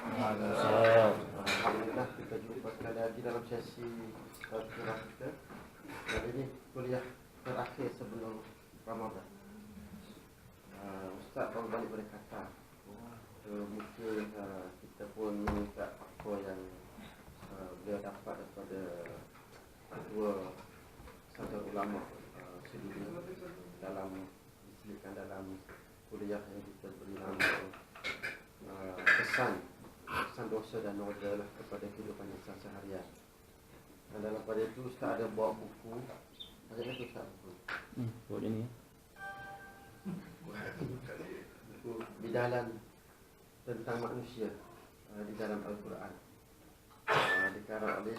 Alhamdulillah kita jumpa sekali lagi dalam sesi kuliah kita. Dan ini kuliah terakhir sebelum Ramadan. Ustaz baru balik dari Qatar. Mungkin kita pun minta apa yang beliau dapat daripada kedua saudara ulama sedunia dalam disediakan dalam kuliah yang kita beri nama pesan dosa dan noda lah kepada kehidupan insan seharian. Dan dalam pada itu Ustaz ada bawa buku. Ada tu Ustaz buku? Buat ini ya. Buku Bidalan tentang manusia di dalam Al-Quran. Dikarang oleh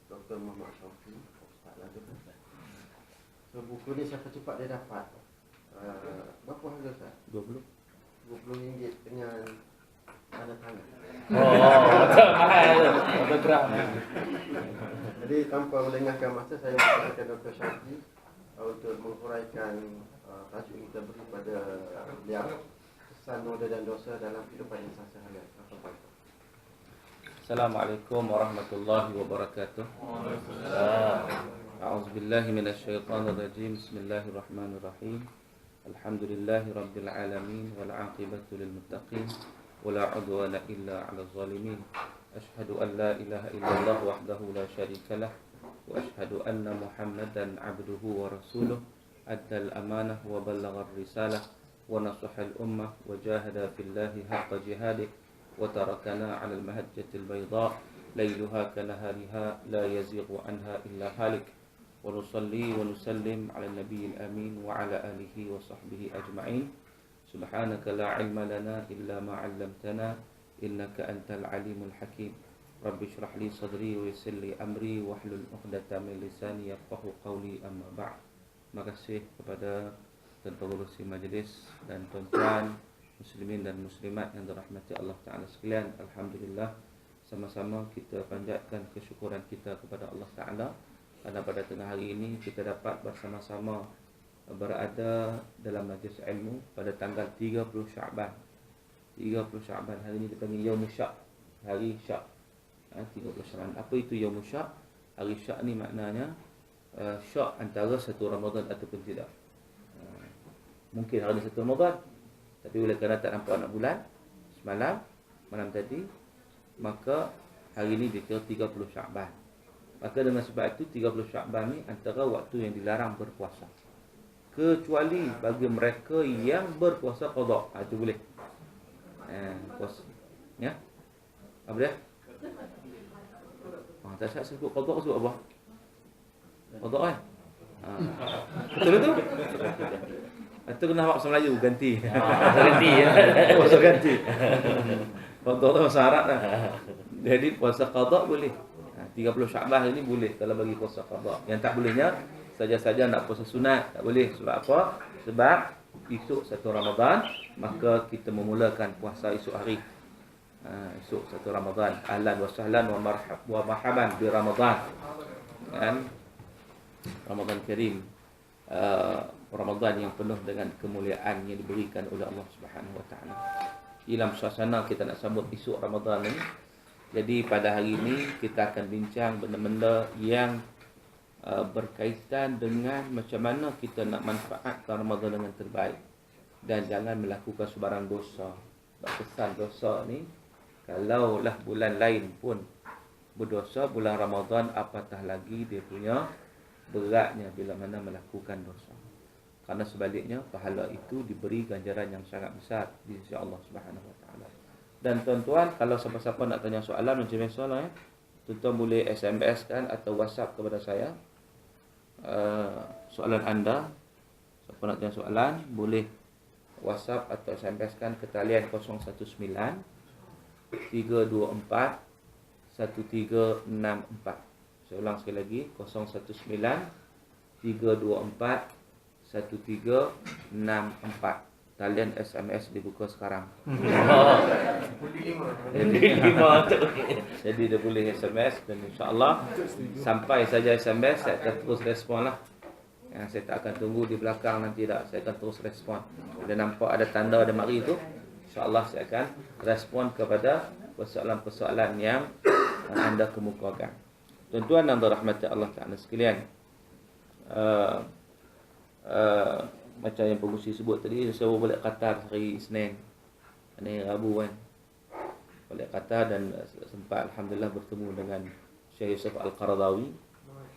Dr. Muhammad Syauqi. Ustaz lah tu. So buku ni siapa cepat dia dapat. Berapa harga Ustaz? 20. RM20 dengan tanda tangan. Mahal tu. Autograf. Jadi tanpa melengahkan masa, saya mempersilakan Dr. Syauqi untuk menguraikan tajuk yang kita beri pada beliau, kesan noda dan dosa dalam kehidupan insan seharian. Assalamualaikum warahmatullahi wabarakatuh. A'udzubillahi minasyaitonir rajim. Bismillahirrahmanirrahim. Alhamdulillahi rabbil alamin wal 'aqibatu lil muttaqin wala 'udwana illa 'alal zalimin. Asyhadu an la ilaha illallah wahdahu la syarika lah wa asyhadu anna Muhammadan 'abduhu wa rasuluh addal amanah wa ballagha risalah wa nasaha al ummah wa jahada fillahi haqqa jihadih wa tarakana 'alal mahajjatil bayda lailuha kanahariha la yazighu anha illa halik. Wa nusalli wa nusallim 'ala nabiyil amin wa 'ala alihi wa sahbihi ajma'in. Subhanaka la 'ilma lana illa ma 'allamtana innaka antal alimul hakim. Rabbi shrah li sadri wa yassir li amri wahlul 'uqdatam min lisani yafqahu qawli, amma ba'd. Terima kasih kepada tuan pengurusi majlis dan tuan-tuan muslimin dan muslimat yang dirahmati Allah Ta'ala sekalian. Alhamdulillah, sama-sama kita panjatkan kesyukuran kita kepada Allah Ta'ala kerana pada tengah hari ini kita dapat bersama-sama berada dalam majlis ilmu pada tanggal 30 Syaban. 30 Syaban, hari ini dipanggil Yaumul Syak, hari Syak. 30 Syaban. Apa itu Yaumul Syak? Hari Syak ni maknanya Syak antara satu Ramadan ataupun tidak. Mungkin hari ini satu Ramadan, tapi oleh kerana tak nampak anak bulan semalam, malam tadi, maka hari ini dikira 30 Syaban. Maka dengan sebab itu 30 Syaban ni antara waktu yang dilarang berpuasa, kecuali bagi mereka yang berpuasa qada. Itu boleh. Puasa. Ya. Apa dia? Tak siap sebut qada sebut apa? Qada kan? Betul tu? Itu kena bahasa Melayu ganti. Ganti ya. Puasa ganti. Qada tu bahasa Arab dah. Jadi puasa qada boleh. 30 Syaban ini boleh kalau bagi puasa qada. Yang tak bolehnya saja-saja nak puasa sunat tak boleh. Sebab apa? Sebab esok satu Ramadan, maka kita memulakan puasa esok hari. Esok satu Ramadan. Ahlan wa sahlan wa marhaban bi Ramadan. Kan? Ramadan Karim. Ramadan yang penuh dengan kemuliaan yang diberikan oleh Allah Subhanahu wa taala. Dalam suasana kita nak sambut esok Ramadan ini. Jadi pada hari ini kita akan bincang benda-benda yang berkaitan dengan macam mana kita nak manfaatkan Ramadan dengan terbaik dan jangan melakukan sebarang dosa. Kesan dosa ni, kalaulah bulan lain pun berdosa, bulan Ramadan apatah lagi dia punya beratnya bila mana melakukan dosa. Karena sebaliknya pahala itu diberi ganjaran yang sangat besar di sisi Allah Subhanahu wa taala. Dan tuan-tuan, kalau siapa-siapa nak tanya soalan macam biasalah ya, tuan-tuan boleh SMS kan atau WhatsApp kepada saya. Soalan anda, siapa nak tanya soalan boleh WhatsApp atau SMS kan ke talian 019 324 1364. Saya ulang sekali lagi, 019 324 1364. Talian SMS dibuka sekarang. Jadi dia boleh SMS dan insya-Allah sampai saja SMS saya akan terus respon lah. Saya tak akan tunggu di belakang nanti tak. Saya akan terus respon. Bila nampak ada tanda ada mari tu, insya-Allah saya akan respon kepada persoalan-persoalan yang anda kemukakan. Tuan-tuan dan rahmati Allah Ta'ala sekalian, macam yang pengusi sebut tadi, saya balik Qatar hari Isnin, hari Rabu kan, balik Qatar dan sempat Alhamdulillah bertemu dengan Syekh Yusuf Al-Qaradawi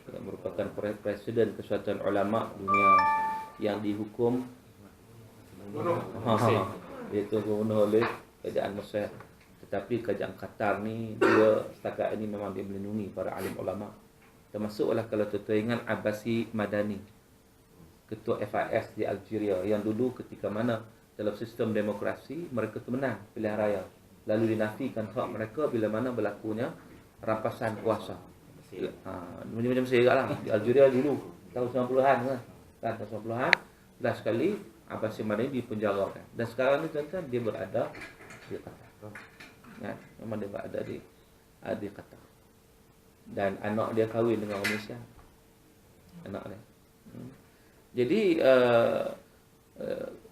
yang merupakan Presiden Persatuan Ulama Dunia yang dihukum iaitu dibunuh oleh kerajaan Mesir. Tetapi kerajaan Qatar ni dia setakat ini memang dia melindungi para alim ulama. Termasuklah kalau tuan-tuan ingat Abbasi Madani, ketua FIS di Algeria, yang dulu ketika mana dalam sistem demokrasi mereka tu menang pilihan raya, lalu dinafikan hak mereka bila mana berlakunya rampasan kuasa. Macam-macam saya lah di Algeria dulu tahun 90-an kan, tahun 90-an last sekali Abbasi Madani dipenjarakan. Dan sekarang ni tuan-tuan dia berada di Qatar. Ya, memang dia berada di Qatar. Dan anak dia kahwin dengan orang Malaysia. Anak dia. Jadi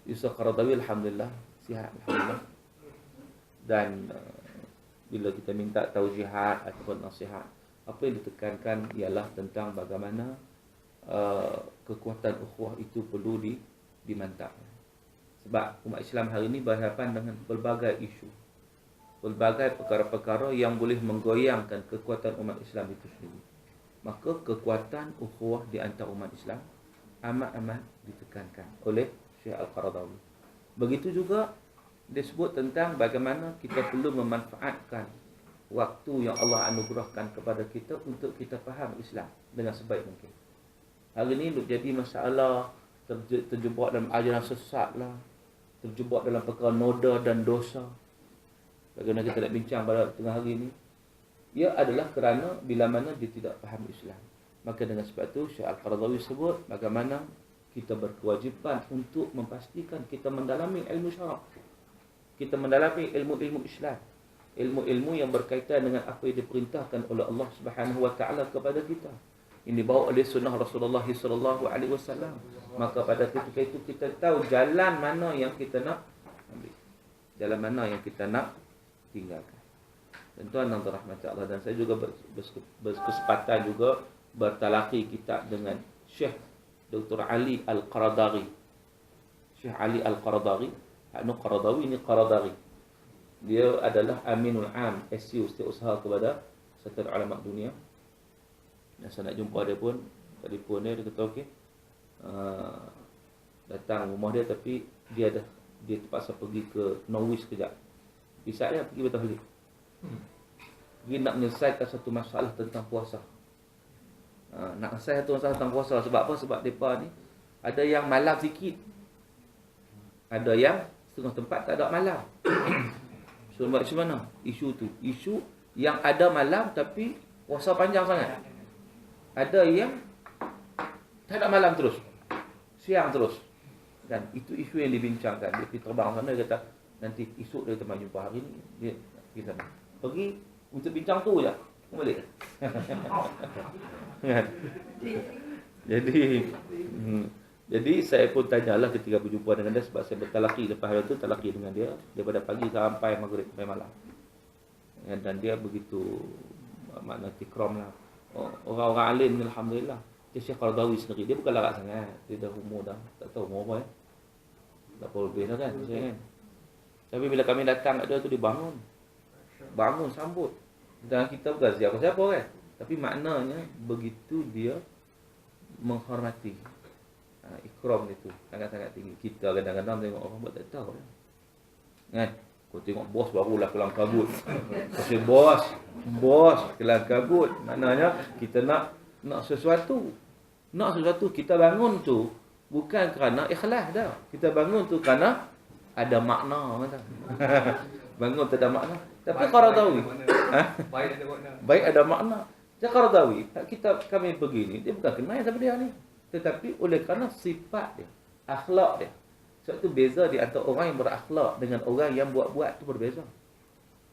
Yusuf Qaradawi alhamdulillah sihat, alhamdulillah. Dan bila kita minta taujihat ataupun nasihat, apa yang ditekankan ialah tentang bagaimana kekuatan ukhuwah itu perlu dimantapkan. Sebab umat Islam hari ini berhadapan dengan berbagai isu, berbagai perkara-perkara yang boleh menggoyangkan kekuatan umat Islam itu sendiri. Maka kekuatan ukhuwah di antara umat Islam amat-amat ditekankan oleh Syekh Al-Qaradawi. Begitu juga disebut tentang bagaimana kita perlu memanfaatkan waktu yang Allah anugerahkan kepada kita untuk kita faham Islam dengan sebaik mungkin. Hari ini jadi masalah terjebak dalam ajaran sesat lah, terjebak dalam perkara noda dan dosa. Bagaimana kita nak bincang pada tengah hari ini, ia adalah kerana bila mana dia tidak faham Islam. Maka dengan sebab itu Syekh Al-Qaradawi sebut bagaimana kita berkewajipan untuk memastikan kita mendalami ilmu syarak, kita mendalami ilmu-ilmu Islam, ilmu-ilmu yang berkaitan dengan apa yang diperintahkan oleh Allah Subhanahu wa taala kepada kita. Ini dibawa oleh sunnah Rasulullah sallallahu alaihi wasallam. Maka pada ketika itu kita tahu jalan mana yang kita nak ambil, jalan mana yang kita nak tinggalkan. Tuan-tuan dan rahmat Allah, dan saya juga berkesempatan juga bertalaqi kitab dengan Syekh Dr. Ali Al-Qaradawi. Syekh Ali Al-Qaradawi, Qaradawi ini Qaradari. Dia adalah Aminul Am SU, Setiausaha kepada Persatuan Ulama Dunia. Dan saya nak jumpa dia pun, telefon dia kata okey, datang rumah dia, tapi dia terpaksa pergi ke Norwich sekejap. Bisa dia pergi betul balik. Pergi nak menyelesaikan satu masalah tentang puasa. Nak selesai satu masalah tentang puasa. Sebab apa? Sebab mereka ni ada yang malam sikit, ada yang setengah tempat tak ada malam. So macam mana isu tu? Isu yang ada malam tapi puasa panjang sangat. Ada yang tak ada malam terus, siang terus. Dan itu isu yang dibincangkan. Dia pergi terbang sana, dia kata nanti esok dia teman jumpa, hari ni dia pergi sana. Pergi untuk bincang tu je, balik. Jadi saya pun tanyalah ketika berjumpa dengan dia, sebab saya bertalaqi lepas itu, talaqi dengan dia daripada pagi sampai maghrib, sampai malam. Dan dia begitu makna tikram lah. Orang-orang alim ni alhamdulillah. Dia Syekh Qaradawi sendiri, dia bukan larat sangat, dia dah umur dah, tak tahu umur apa tak apa lebih dah kan, kan. Tapi bila kami datang kat dia tu, dia bangun sambut. Dan kita bukan siapa-siapa kan, tapi maknanya begitu dia menghormati. Ikram itu sangat-sangat tinggi. Kita kadang-kadang tengok orang buat tak tahu kan. Kau tengok bos barulah kelang kabut. Pasal bos kelang kabut, maknanya kita nak sesuatu. Nak sesuatu, kita bangun tu bukan kerana ikhlas dah. Kita bangun tu kerana ada makna kata. Bangun tak ada makna. Tapi Qaradawi, baik ada makna. Dia Qaradawi, kami pergi ni, dia bukan kenal siapa dia ni. Tetapi oleh kerana sifat dia, akhlak dia. Sebab tu beza di antara orang yang berakhlak dengan orang yang buat-buat tu berbeza.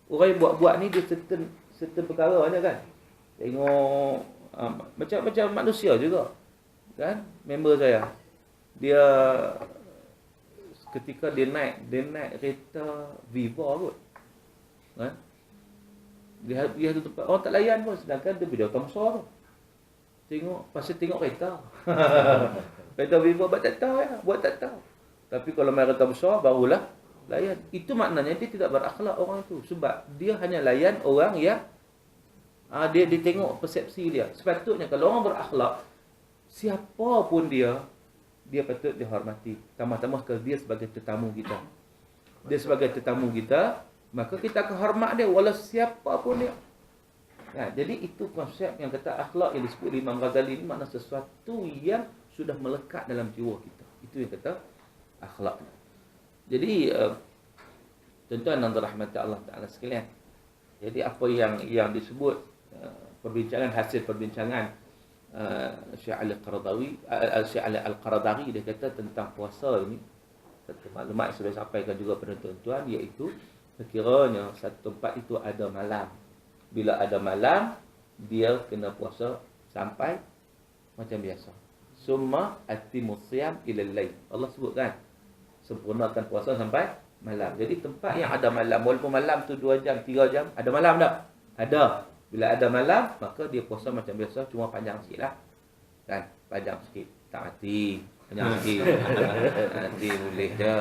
Orang yang buat-buat ni dia certain perkara aja kan. Tengok macam manusia juga. Kan? Member saya. Dia ketika dia naik kereta Viva kot. Kan? Dia tu tempat orang tak layan pun, sedangkan dia bila datang besar tu. Tengok, pasal tengok kereta. Kereta Viva buat tak tahu ya, buat tak tahu. Tapi kalau main kereta besar barulah layan. Itu maknanya dia tidak berakhlak orang itu, sebab dia hanya layan orang yang dia tengok persepsi dia. Sepatutnya kalau orang berakhlak, siapa pun dia patut dihormati. Tambah-tambah ke dia sebagai tetamu kita. Dia sebagai tetamu kita, maka kita akan hormat dia walau siapa pun dia. Jadi itu konsep yang kata akhlak yang disebut Imam Ghazali ni, makna sesuatu yang sudah melekat dalam jiwa kita. Itu yang kata akhlak. Jadi tuan-tuan dan rahmat Allah Taala sekalian. Jadi apa yang disebut hasil perbincangan Syekh Ali Al-Qaradawi, dia kata tentang puasa ini, satu maklumat yang sudah sampaikan juga pada tuan-tuan, iaitu sekiranya satu tempat itu ada malam. Bila ada malam, dia kena puasa sampai macam biasa. Summa atimus siyam ilal lail. Allah sebut kan, sempurnakan puasa sampai malam. Jadi tempat yang ada malam, walaupun malam tu 2 jam, 3 jam, ada malam tak? Ada. Bila ada malam, maka dia puasa macam biasa, cuma panjang sikit lah. Kan? Panjang sikit. Tak mati. Panjang sikit. Nanti boleh je.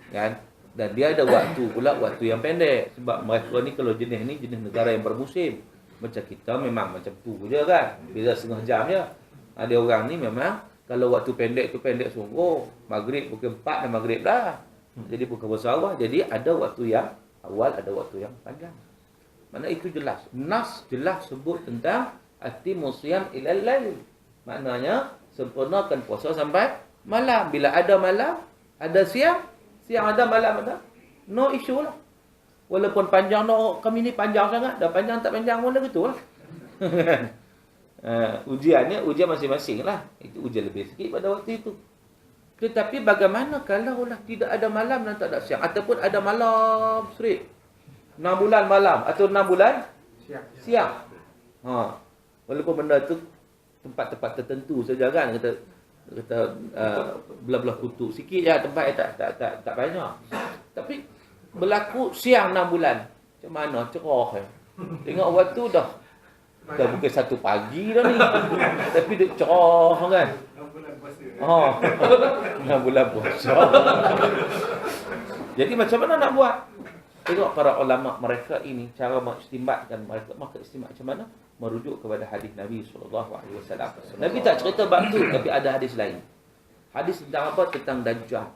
Kan? Dan dia ada waktu pula, waktu yang pendek. Sebab mereka ni kalau jenis ni, jenis negara yang bermusim. Macam kita memang macam tu je kan. Bila setengah jam je. Ada orang ni memang, kalau waktu pendek tu pendek sungguh. Maghrib pukul 4 dan maghrib dah. Jadi bukan bersalah. Jadi ada waktu yang awal, ada waktu yang panjang. Makna itu jelas. Nas jelas sebut tentang atimus siyam ilal lail. Maknanya sempurnakan puasa sampai malam. Bila ada malam, ada siang ada, malam ada. No issue lah. Walaupun panjang kami ni panjang sangat, dah panjang tak panjang pun dah gitu lah. Ujiannya ujian masing-masing lah. Itu ujian lebih sikit pada waktu itu. Tetapi bagaimana kalau lah tidak ada malam dan tak ada siang, ataupun ada malam straight, 6 bulan malam atau 6 bulan siang. Walaupun benda tu tempat-tempat tertentu saja kan, kata belah-belah kutub sikit je tempat tak banyak. Tapi berlaku siang 6 bulan. Macam mana cerah ya. Tengok waktu dah bukan 1 pagi dah ni. Tapi dia cerah kan. 6 bulan puasa. 6 bulan puasa. Jadi macam mana nak buat? Tengok para ulama mereka ini cara mengistimbatkan mereka. Maka istimbat macam mana? Merujuk kepada hadis Nabi SAW. Nabi tak cerita bab tu, tapi ada hadis lain. Hadis tentang apa? Tentang Dajjal.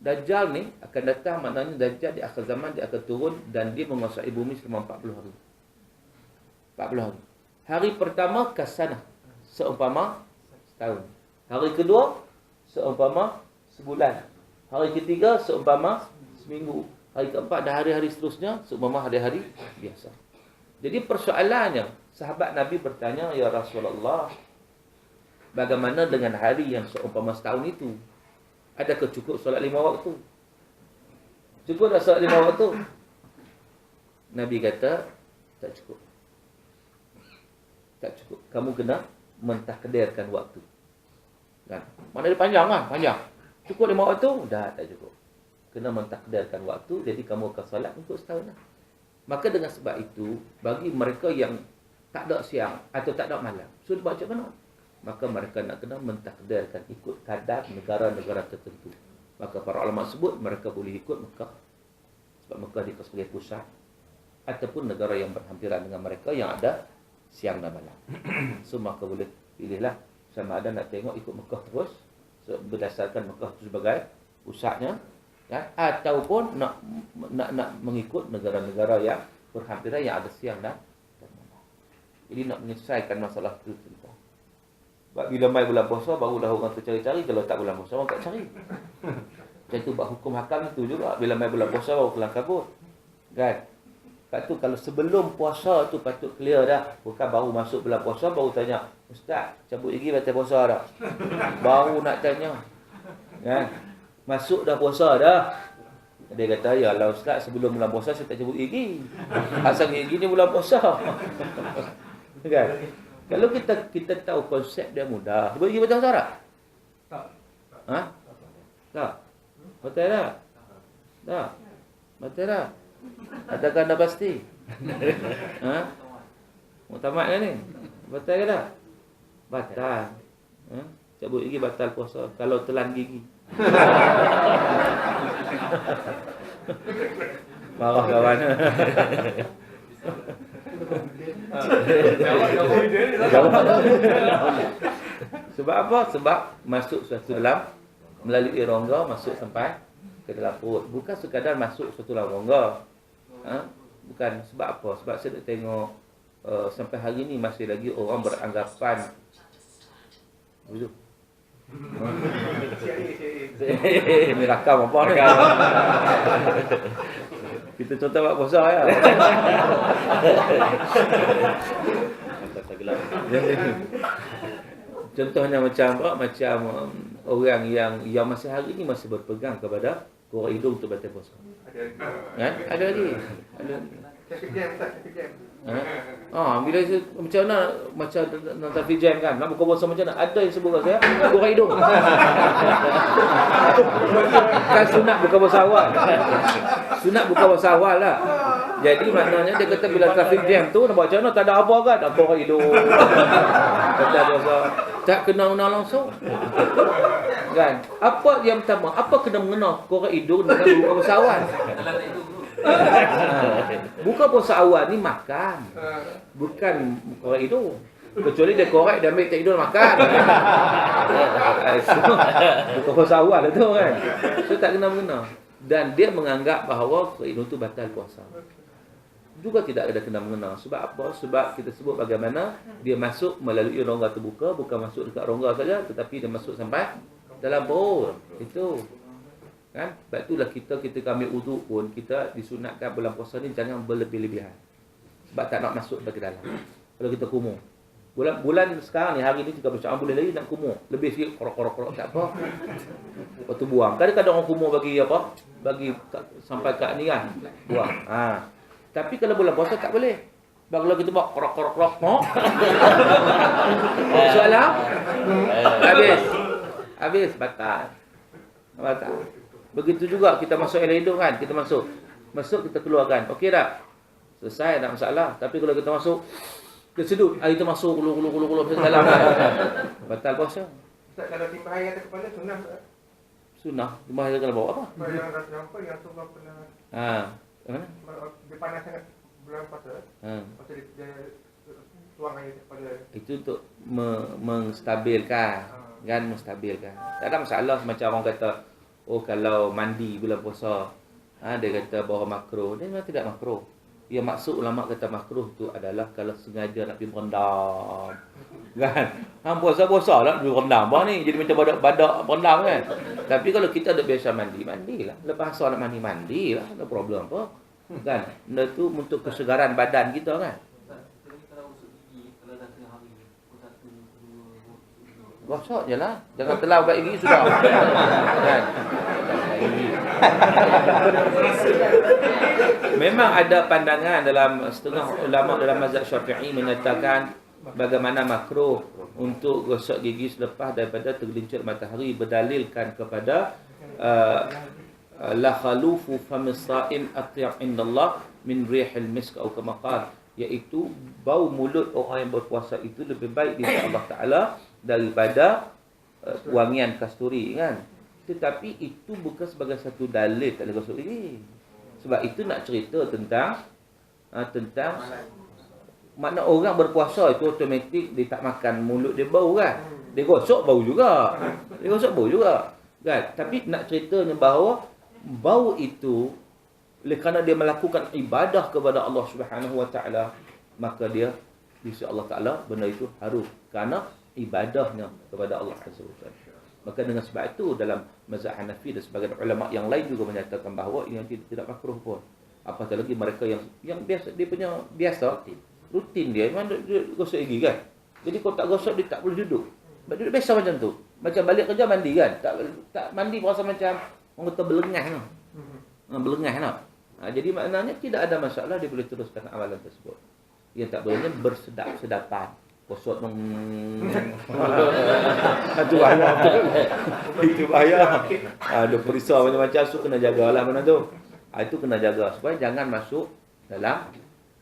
Dajjal ni akan datang, maknanya Dajjal di akhir zaman dia akan turun dan dia menguasai bumi selama 40 hari. 40 hari. Hari pertama kasanah, seumpama setahun. Hari kedua seumpama sebulan. Hari ketiga seumpama seminggu. Hari keempat dan hari-hari seterusnya seumpama hari-hari biasa. Jadi persoalannya, sahabat Nabi bertanya, ya Rasulullah, bagaimana dengan hari yang seumpama setahun itu? Adakah cukup solat 5 waktu? Cukup tak solat 5 waktu? Nabi kata, tak cukup. Tak cukup. Kamu kena mentakdirkan waktu. Kan? Mana dia panjang kan? Panjang. Cukup 5 waktu? Dah tak cukup. Kena mentakdirkan waktu, jadi kamu akan solat untuk setahun lah. Maka dengan sebab itu, bagi mereka yang tak ada siang atau tak ada malam, sudah baca mana? Maka mereka nak kena mentakdirkan ikut kadar negara-negara tertentu. Maka para ulama sebut mereka boleh ikut Mekah, sebab Mekah diikut sebagai pusat, ataupun negara yang berhampiran dengan mereka yang ada siang dan malam. So maka boleh pilihlah sama ada nak tengok ikut Mekah terus, berdasarkan Mekah itu sebagai pusatnya, ya, ataupun nak mengikut negara-negara yang berhampiran yang ada siang dan malam. Jadi nak menyelesaikan masalah itu tentang. Sebab bila mai bulan puasa barulah orang tu cari-cari, kalau tak bulan puasa orang tak cari. Macam tu buat hukum hakam itu juga, bila mai bulan puasa baru kelang kabut. Kan? Lepas tu kalau sebelum puasa tu patut clear dah. Bukan baru masuk bulan puasa baru tanya, Ustaz, cabut gigi batal puasa dah? Baru nak tanya. Kan? Masuk dah puasa dah. Dia kata, ya Allah Ustaz, sebelum bulan puasa saya tak cabut gigi. Asal gigi ni bulan puasa. Kan? Kalau kita tahu konsep dia mudah. Cabut gigi batal puasa tak? Tak. Ha? Tak. Batal tak? Tak. Batal tak? Adakah anda pasti? Ha? Muktamad kan ni? Batal ke tak? Batal. Ha? Cabut gigi batal puasa kalau telan gigi. Marah kawan. Sebab apa? Sebab masuk suatu dalam melalui rongga masuk sampai ke dalam perut. Bukan sekadar masuk suatu dalam rongga. Ha? Bukan. Sebab apa? Sebab saya nak tengok sampai hari ni masih lagi orang beranggapan begitu. Ni rakam apa ni? Kita contoh buat puasa ya. Contohnya macam apa? Macam orang yang masih hari ni masih berpegang kepada korek hidung untuk batal puasa. Kan? Ada lagi. Ada. Bila macam mana macam nak tafi jam kan, nak buka puasa macam mana, ada yang sebut saya korek hidung. Kan sunat buka puasa awal. Sunat buka puasa awal lah. Jadi maknanya dia kata bila traffic jam tu nak buat macam mana, tak ada apa kan, nak korek hidung. Kata puasa tak kena langsung. Kan? Apa yang pertama, apa kena mengena korek hidung dengan buka puasa awal? Buka puasa awal ni makan, bukan korek hidung. Kecuali dia korek, dia ambil tak hidung makan. Buka puasa awal tu kan. So tak kena-mengena. Dan dia menganggap bahawa korek hidung tu batal puasa. Juga tidak ada kena-mengena. Sebab apa? Sebab kita sebut bagaimana dia masuk melalui rongga terbuka, bukan masuk dekat rongga saja, tetapi dia masuk sampai dalam perut. Itu. Kan? Sebab itulah kita ambil uduk pun, kita disunatkan bulan puasa ni jangan berlebih-lebihan. Sebab tak nak masuk bagi dalam. Kalau kita kumur. Bulan sekarang ni, hari ni 13 bulan lagi nak kumur. Lebih sikit, korok-korok tak apa. Lepas tu buang. Kadang-kadang orang kumur bagi apa? Bagi sampai kat ni kan. Buang. Tapi kalau bulan puasa tak boleh. Sebab kalau kita buat korok-korok. Soalan? Habis. Batal. Begitu juga kita masuk air hidung kan, kita masuk kita keluarkan. Okey tak? Selesai, tak masalah. Tapi kalau kita masuk ke sedut, air tu masuk gulu dalam kan. Batal puasa. Ustaz, kalau timbah air atas kepala sunnah tak? Sunnah, timbah air kalau bawa apa? Yang rasa apa yang tu pernah Mana? dia panas sangat bulan puasa. Lepas tu dia tuang air kepala. Itu untuk menstabilkan. Kan, menstabilkan. Tak ada masalah macam orang kata, kalau mandi bulan puasa, dia kata bahawa makruh. Dia memang tidak makruh. Yang maksud ulama kata makruh tu adalah kalau sengaja nak pergi berendam. Kan? Puasa-puasa lah pergi berendam. Apa ni? Jadi macam badak berendam kan? Tapi kalau kita ada biasa mandilah. Lepas asal nak mandilah. Tak ada problem apa. Kan? Benda tu untuk kesegaran badan kita kan? Gosok je lah. Jangan telau kat gigi sudah. Kan? Memang ada pandangan dalam setengah ulama dalam mazhab Syafi'i menyatakan bagaimana makruh untuk gosok gigi selepas daripada tergelincir matahari, berdalilkan kepada la khalufu famis sa'im atyab indallah min rihil misk atau kama qala, iaitu bau mulut orang yang berpuasa itu lebih baik di sisi Allah Taala daripada wangian kasturi kan. Tetapi itu bukan sebagai satu dalil tak boleh gosok gigi. Sebab itu nak cerita tentang makna orang berpuasa itu automatik dia tak makan, mulut dia bau kan. Dia gosok bau juga. Kan? Tapi nak ceritanya bahawa bau itu kerana dia melakukan ibadah kepada Allah Subhanahu Wa Taala, maka dia di sisi Allah Taala benda itu harum kerana ibadahnya kepada Allah Azza wa Jalla. Maka dengan sebab itu dalam mazhab Hanafi dan sebagian ulama yang lain juga menyatakan bahawa ini tidak makruh pun. Apatah lagi mereka yang biasa, dia punya biasa rutin dia memang dia gosok gigi kan. Jadi kalau tak gosok dia tak boleh duduk. Duduk biasa macam tu. Macam balik kerja mandi kan. Tak mandi berasa macam orang kata berlengah tau. Berlengah tau. Jadi maknanya tidak ada masalah, dia boleh teruskan amalan tersebut. Yang tak bolehnya bersedap-sedapan. Gosok itu bahaya. Itu bahaya. Ada perisau macam-macam, so kena jagalah benda tu. Itu kena jaga supaya jangan masuk dalam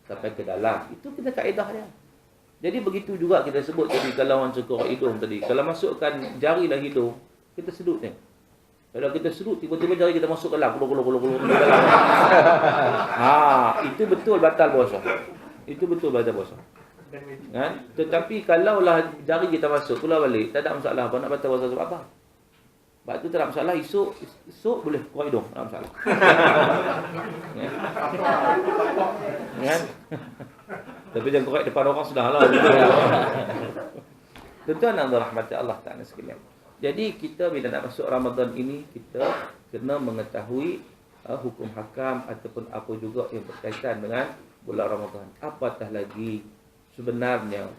sampai ke dalam. Itu kita kaedah dia. Jadi begitu juga kita sebut tadi, kalau orang cekor hidung tadi, kalau masukkan jari dalam hidung, kita sedut ni. Kalau kita sedut, tiba-tiba jari kita masuk ke dalam, kulur. Itu betul batal puasa. Itu betul batal puasa. Kan? Tetapi kalaulah jari kita masuk, keluar balik, tak ada masalah apa nak batal puasa sebab apa? Sebab tu tak ada masalah, esok boleh korek hidung, tak ada masalah. Kan? Tapi jangan korek depan orang sudahlah. Tuan-tuan dan rahmat Allah Ta'ala sekalian. Jadi kita bila nak masuk Ramadan ini, kita kena mengetahui hukum hakam ataupun apa juga yang berkaitan dengan bulan Ramadan. Apatah lagi sebenarnya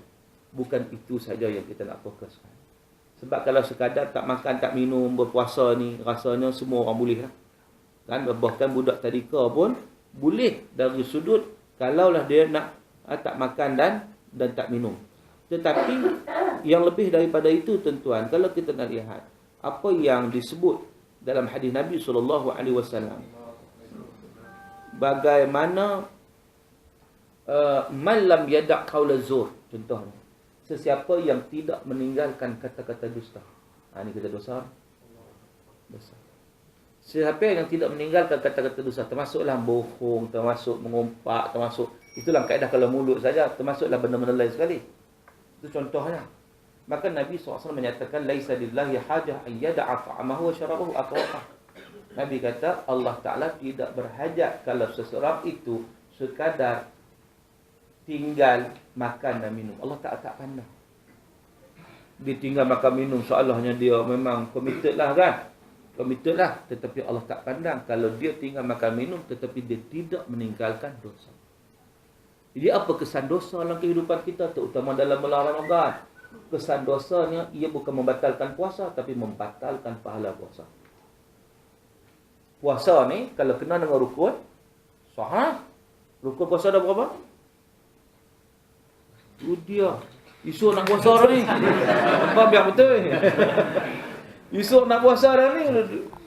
bukan itu saja yang kita nak fokuskan. Sebab kalau sekadar tak makan, tak minum, berpuasa ni, rasanya semua orang boleh lah. Kan? Bahkan budak tadika pun boleh dari sudut kalaulah dia nak tak makan dan tak minum. Tetapi yang lebih daripada itu tuan-tuan, kalau kita nak lihat apa yang disebut dalam hadis Nabi SAW, bagaimana man lam yada' qaula zur, contohnya sesiapa yang tidak meninggalkan kata-kata dusta. Ini kata dosa. Siapa yang tidak meninggalkan kata-kata dusta, termasuklah bohong, termasuk mengumpat, termasuk, itulah kaedah kalau mulut saja, termasuklah benda-benda lain sekali. Itu contohnya. Maka Nabi SAW menyatakan laisa lillahi hajah an yada'a ta'amahu wa syarabahu aqwa. Nabi kata Allah Ta'ala tidak berhajat kalau seseorang itu sekadar tinggal makan dan minum. Allah tak pandang. Dia tinggal makan minum, seolahnya dia memang committed lah kan. Committed lah. Tetapi Allah tak pandang kalau dia tinggal makan minum tetapi dia tidak meninggalkan dosa. Jadi apa kesan dosa dalam kehidupan kita, terutama dalam bulan Ramadan? Kesan dosanya, ia bukan membatalkan puasa, tapi membatalkan pahala puasa. Puasa ni, kalau kena dengan rukun, sah. Rukun puasa dah berapa? Itu dia. Esok nak puasa dah ni. Apa biar betul? Esok nak puasa dah ni,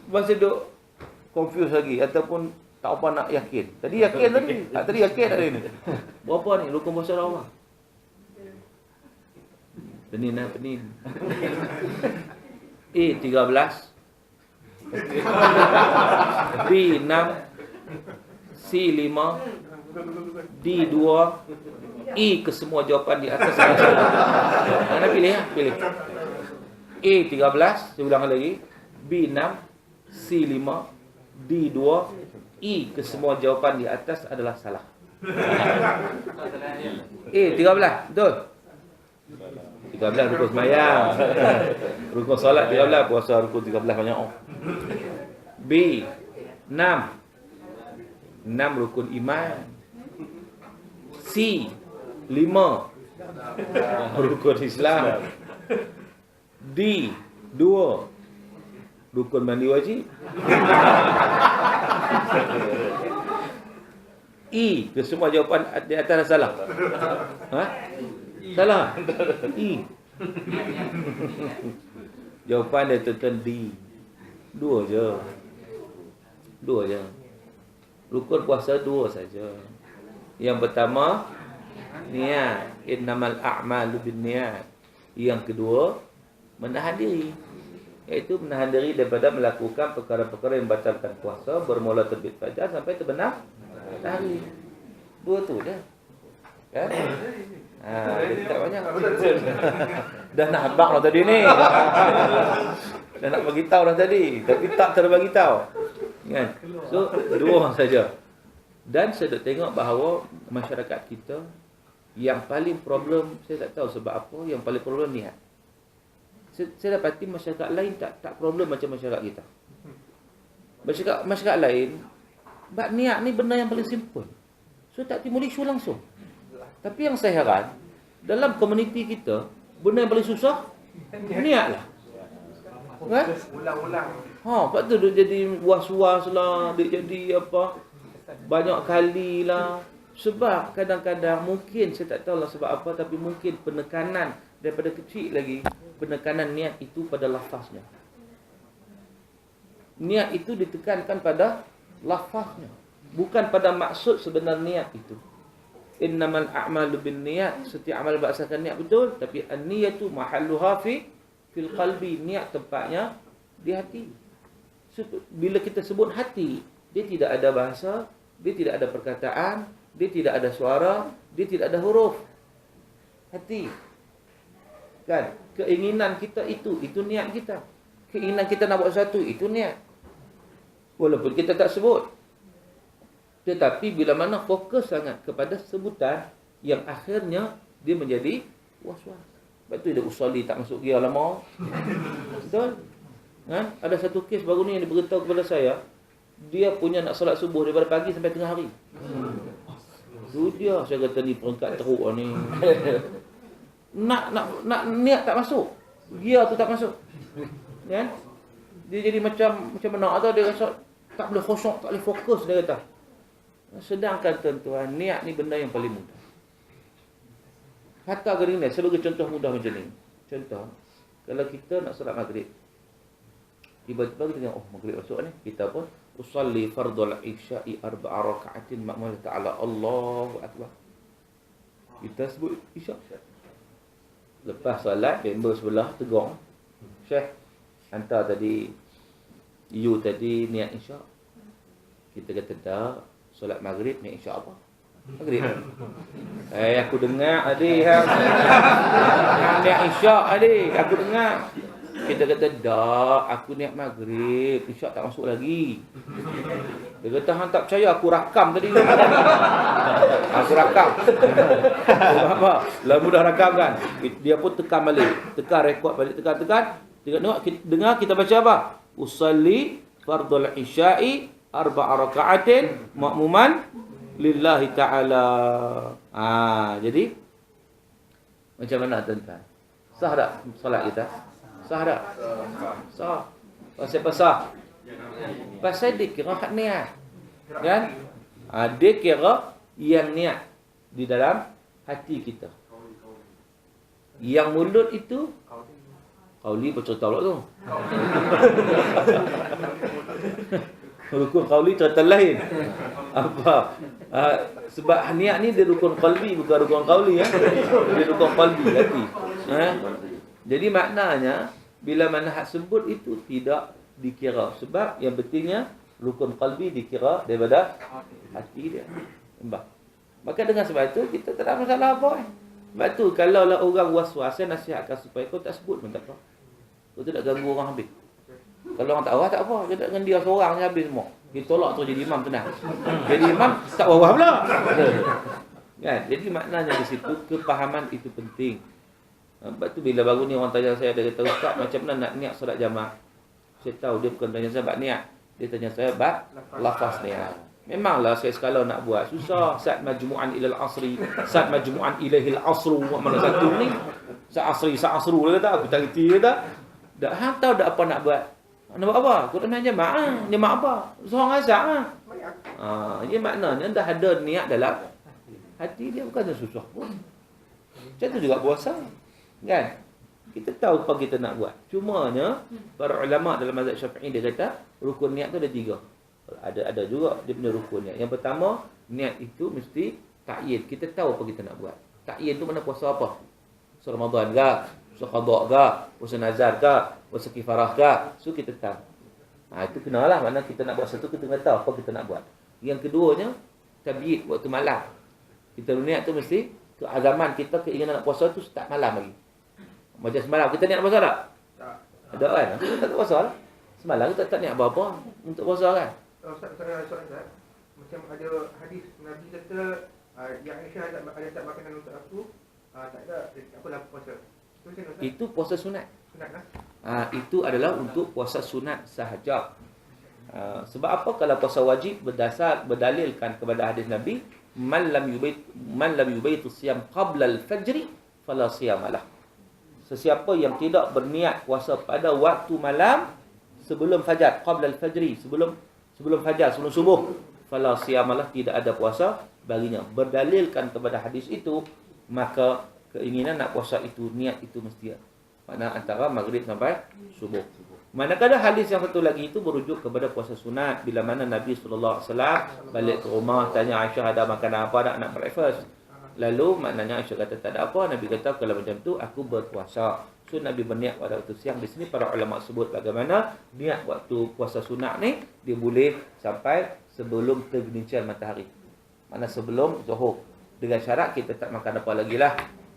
masih duk confuse lagi. Ataupun tak apa nak yakin. Tadi yakin tadi. Tadi yakin tadi ni. Berapa ni? Rukun puasa dah apa? Penin. A 13, B 6, C 5, D 2, E ke semua jawapan di atas. Anda pilih ya, pilih. A 13, saya ulang lagi. B 6, C 5, D 2, E ke semua jawapan di atas adalah salah. A 13, betul? 13 rukun sembahyang. Rukun solat 13, puasa rukun 13 banyak. B 6 rukun iman. C 5 rukun Islam. D 2 rukun mandi wajib. E ke semua jawapan di atas salah. Salah. E. Jawapan dia tuan D. Dua je. Rukun puasa 2 saja. Yang pertama, niat. Innamal a'malu binniyat. Yang kedua, menahan diri. Iaitu menahan diri daripada melakukan perkara-perkara yang batalkan puasa, bermula terbit fajar sampai terbenam matahari. 2 tu je. Kan? Dia tak banyak. Dah nak habaq lah tadi ni. Dah nak bagi tahu dah tadi, tapi tak terbagi tahu. Kan? So 2 saja. Dan saya tengok bahawa masyarakat kita yang paling problem, saya tak tahu sebab apa, yang paling problem niat. Saya dapati masyarakat lain tak problem macam masyarakat kita. Masyarakat lain, bab niat ni benda yang paling simple. So tak timbul isu langsung. Tapi yang saya heran, dalam komuniti kita, benda yang paling susah, niat lah. Kan? Ulang-ulang. Lepas tu dia jadi was-was lah, dia jadi apa, banyak kali lah. Sebab kadang-kadang mungkin, saya tak tahulah sebab apa, tapi mungkin penekanan daripada kecil lagi, penekanan niat itu pada lafaznya. Niat itu ditekankan pada lafaznya, bukan pada maksud sebenar niat itu. Innamal a'malu binniyat, setiap amal berdasarkan niat betul, tapi an-niyatu mahalluha fil qalbi, niat tempatnya di hati. Bila kita sebut hati, dia tidak ada bahasa, dia tidak ada perkataan, dia tidak ada suara, dia tidak ada huruf. Hati. Kan? Keinginan kita itu niat kita. Keinginan kita nak buat sesuatu, itu niat. Walaupun kita tak sebut. Tetapi bila mana fokus sangat kepada sebutan, yang akhirnya dia menjadi was-was. Sebab tu dia usolli tak masuk gear lama. Betul? Kan? Ada satu kes baru ni yang diberitahu kepada saya. Dia punya nak solat subuh daripada pagi sampai tengah hari. Tu dia, saya kata ni perangkat teruk ni. Nak niat tak masuk. Gear tu tak masuk. Kan? Dia jadi macam mana atau dia rasa tak boleh khusyuk, tak boleh fokus, dia kata. Sedangkan tuan-tuan, niat ni benda yang paling mudah. Hatta gini ni, sebagai contoh mudah macam ni. Contoh, kalau kita nak solat maghrib, tiba-tiba kita tengok, oh maghrib masuk ni, kita pun usalli fardul isya'i 4 raka'atin ma'mul ta'ala, Allahu akbar. Kita sebut isya'. Lepas solat, member sebelah tegur, Syekh, hantar tadi, you tadi niat isya'. Kita kata tak, solat maghrib ni insya-Allah. Maghrib. Aku dengar tadi hang. Niat isyak tadi, aku dengar. Kita kata dak, aku niat maghrib, isyak tak masuk lagi. Dia kata hang tak percaya, aku rakam tadi. Aku rakam. Apa? Lah mudah rakam kan. Dia pun tekan balik, tekan rekod balik, tekan. Tengok dengar kita baca apa? Usalli fardul isya'i 4 raka'atin ma'muman lillahi ta'ala. Jadi macam mana tuan-tuan? Sah tak solat kita? Sah tak? Sah. Pasal sah? Pasal dia kira hak niat. Kan? Dia kira yang niat di dalam hati kita. Yang mulut itu qauli bercerita pula tu. Rukun qauli cerita lain. Apa? Sebab niat ni dia rukun qalbi, bukan rukun qauli ya. Dia rukun qalbi hati. Jadi maknanya bila mana hak sebut itu tidak dikira, sebab yang pentingnya rukun qalbi dikira daripada hati dia. Nampak? Maka dengan sebab itu kita tak ada masalah apa. Sebab tu kalau lah orang was-was, saya nasihatkan supaya kau tak sebut pun tak apa. Kau tidak ganggu orang habis. Kalau orang tak arah tak apa, kita dengan dia seorang je habis semua. Dia tolak tu jadi imam tenang. Jadi imam tak arah pula. Kan? Jadi maknanya di situ kepahaman itu penting. Sebab tu bila baru ni orang tanya saya, dia kata ustaz macam mana nak niat solat jamaah. Saya tahu dia bukan tanya saya bab niat. Dia tanya saya bab lafaz niat. Memanglah saya sekali nak buat susah. Saat majmu'an ilal asri, saat majmu'an ilaihil asru, mana satu ni? Saat asru dia kata, aku tak reti dia tak. Dak hang tahu dak apa nak buat. Nak buat apa? Kau nak jemaah. Jemaah apa? Seorang azak ah. Ini maknanya dah ada niat dalam hati dia, bukan susah pun. Macam tu juga puasa. Kan? Kita tahu apa kita nak buat. Cumanya para ulama dalam mazhab Syafi'i dia kata rukun niat tu ada 3. Ada juga dia punya rukun niat. Yang pertama, niat itu mesti ta'yin. Kita tahu apa kita nak buat. Ta'yin tu mana puasa apa? Puasa Ramadan ke? Puasa qada ke? Puasa nazar ke? Puasa kifarah ke? So kita tahu. Itu kenalah mana kita nak buat satu, kita kena tahu apa kita nak buat. Yang keduanya, tabiid waktu malam. Kita niat tu mesti keazaman kita, keinginan nak puasa tu start malam lagi. Macam semalam kita niat puasa tak? Tak. Ada kan? Kita tak puasa lah. Semalam kita tak niat apa-apa untuk puasa kan? Ustaz, soalan macam ada hadis Nabi kata yang Aisyah ada tak makanan untuk aku, tak ada, aku dah puasa. Itu puasa sunat. Sunat lah. Itu adalah untuk puasa sunat sahaja. Sebab apa? Kalau puasa wajib berdalilkan kepada hadis Nabi, man lam yubaytu siyam qabla al-fajr fala siyamalah. Sesiapa yang tidak berniat puasa pada waktu malam sebelum fajar, qabla al-fajri, sebelum fajar, sebelum subuh, fala siyamalah, tidak ada puasa baginya. Berdalilkan kepada hadis itu, maka keinginan nak puasa itu, niat itu mesti makna antara maghrib sampai subuh. Manakala hadis yang satu lagi itu berujuk kepada puasa sunat, bila mana Nabi SAW balik ke rumah tanya Aisyah ada makanan apa nak breakfast. Lalu maknanya Aisyah kata tak ada apa. Nabi kata kalau macam tu aku berpuasa. So Nabi berniat pada waktu siang. Di sini para ulama sebut bagaimana niat waktu puasa sunat ni dia boleh sampai sebelum tergelincir matahari. Mana sebelum zuhur. Dengan syarat kita tak makan apa lagi lah.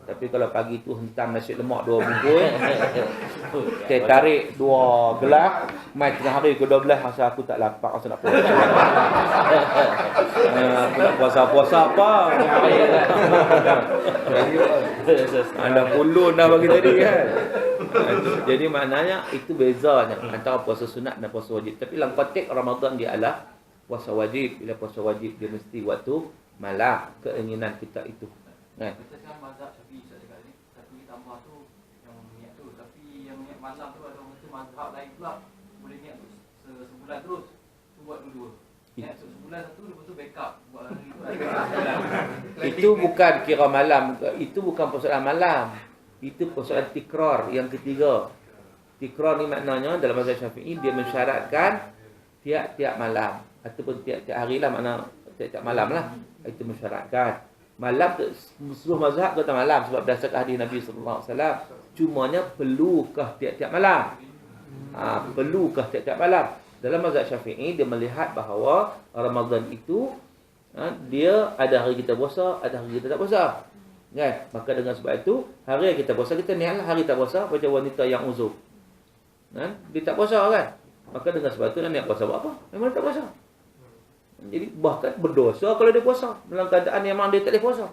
Tapi kalau pagi tu hentam nasi lemak 2 bungkus, saya tarik 2 gelas, mai tengah hari ke 12 rasa aku tak lapar, rasa nak puasa. Aku nak puasa-puasa apa? Anda pulun dah bagi tadi kan. Jadi maknanya itu bezanya antara puasa sunat dan puasa wajib. Tapi dalam konteks Ramadan dia adalah puasa wajib. Bila puasa wajib dia mesti waktu malam, keinginan kita itu. Kan? Kita sekarang mazhab Syafi'i cakap ni, tapi tambah tu yang niat tu, tapi yang niat malam tu ada orang kata mazhab lain pula boleh niat tu sebulan terus, tu buat dua-dua. Niat sebulan satu, lepas tu backup buat hari tu lagi. Itu bukan kira malam, itu bukan persoalan malam. Itu persoalan tikrar yang ketiga. Tikrar ni maknanya dalam mazhab Syafi'i dia mensyaratkan tiap-tiap malam ataupun tiap-tiap hari lah, makna tiap-tiap malam lah. Itu mensyaratkan. Malam seluruh mazhab kata malam sebab berdasarkan hadis Nabi sallallahu alaihi wasallam. Cumanya perlukah tiap-tiap malam? Perlukah tiap-tiap malam? Dalam mazhab Syafi'i dia melihat bahawa Ramadan itu dia ada hari kita puasa, ada hari kita tak puasa. Kan? Maka dengan sebab itu hari yang kita puasa kita niatlah, hari tak puasa macam wanita yang uzur. Kan? Dia tak puasa kan? Maka dengan sebab itu niat puasa buat apa? Memang tak puasa. Jadi bahkan berdosa kalau dia puasa dalam keadaan yang memang dia tak boleh puasa.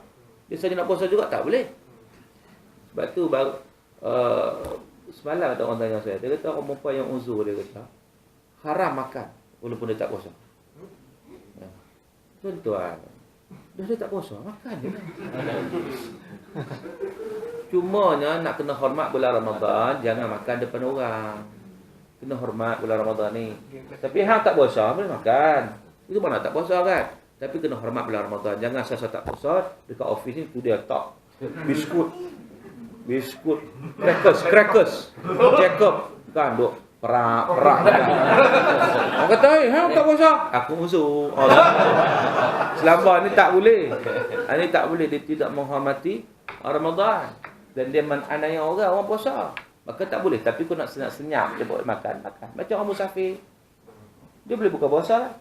Dia saja nak puasa juga tak boleh. Sebab tu baru semalam ada orang tanya saya, dia kata orang perempuan yang uzur, dia kata haram makan walaupun dia tak puasa. Tuan-tuan, dia tak puasa makan je. Cumanya nak kena hormat bulan Ramadan, jangan makan depan orang. Kena hormat bulan Ramadan ni. Tapi hang tak puasa boleh makan. Itu mana tak puasa kan? Tapi kena hormat bulan Ramadan. Jangan asal tak puasa dekat office ni tu dia tak biskut, crackers, Jacob kan duk perak. Orang kata, hang tak puasa? Aku uzur. Selamba ni tak boleh. Ini tak boleh, dia tidak menghormati Ramadan dan dia menaniaya orang puasa. Maka tak boleh. Tapi kau nak senyap dia boleh makan. Macam orang musafir. Dia boleh buka puasa lah.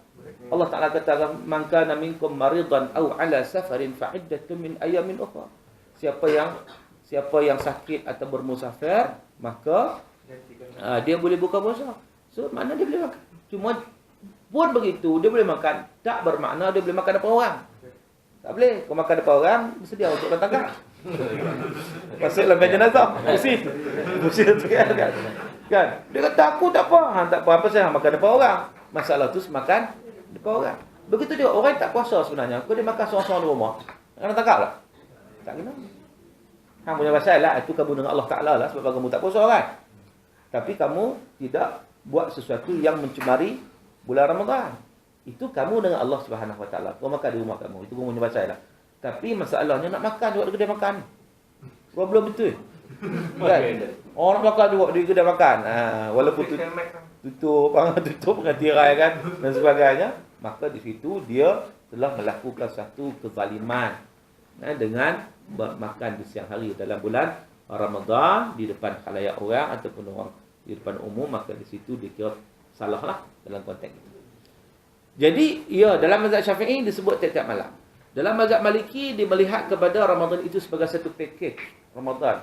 Allah Ta'ala kata, man kana minkum maridan aw ala safarin fa iddatun min ayamin ukhra. Siapa yang sakit atau bermusafir, maka dia boleh buka puasa. So makna dia boleh makan. Cuma pun begitu dia boleh makan, tak bermakna dia boleh makan depan orang. Tak boleh. Kau makan depan orang bersedia untuk orang tangkap. Masuk dalam jenazah. Pusing tu kan. Dia kata aku tak apa. Tak apa saya makan depan orang. Masalah tu makan depan orang. Begitu dia orang tak puasa sebenarnya. Kau dia makan seorang-seorang di rumah. Kena tangkap lah. Tak kena. Hang punya pasal lah. Itu kamu dengan Allah Ta'ala lah. Sebab kamu tak puasa kan. Tapi kamu tidak buat sesuatu yang mencemari bulan Ramadan. Itu kamu dengan Allah Subhanahu Wa Ta'ala. Kau makan di rumah kamu. Itu kamu punya pasal lah. Tapi masalahnya nak makan juga di kedai makan. Problem betul. Kan? Orang nak makan juga di kedai makan. Walaupun tutup dengan tirai kan dan sebagainya, maka di situ dia telah melakukan satu kezaliman dengan makan di siang hari dalam bulan Ramadan di depan khalayak orang ataupun orang di depan umum, maka di situ dia kira salah lah dalam konteks itu. Jadi dalam mazhab Syafi'i disebut tiap-tiap malam. Dalam mazhab Maliki dia melihat kepada Ramadan itu sebagai satu package Ramadan.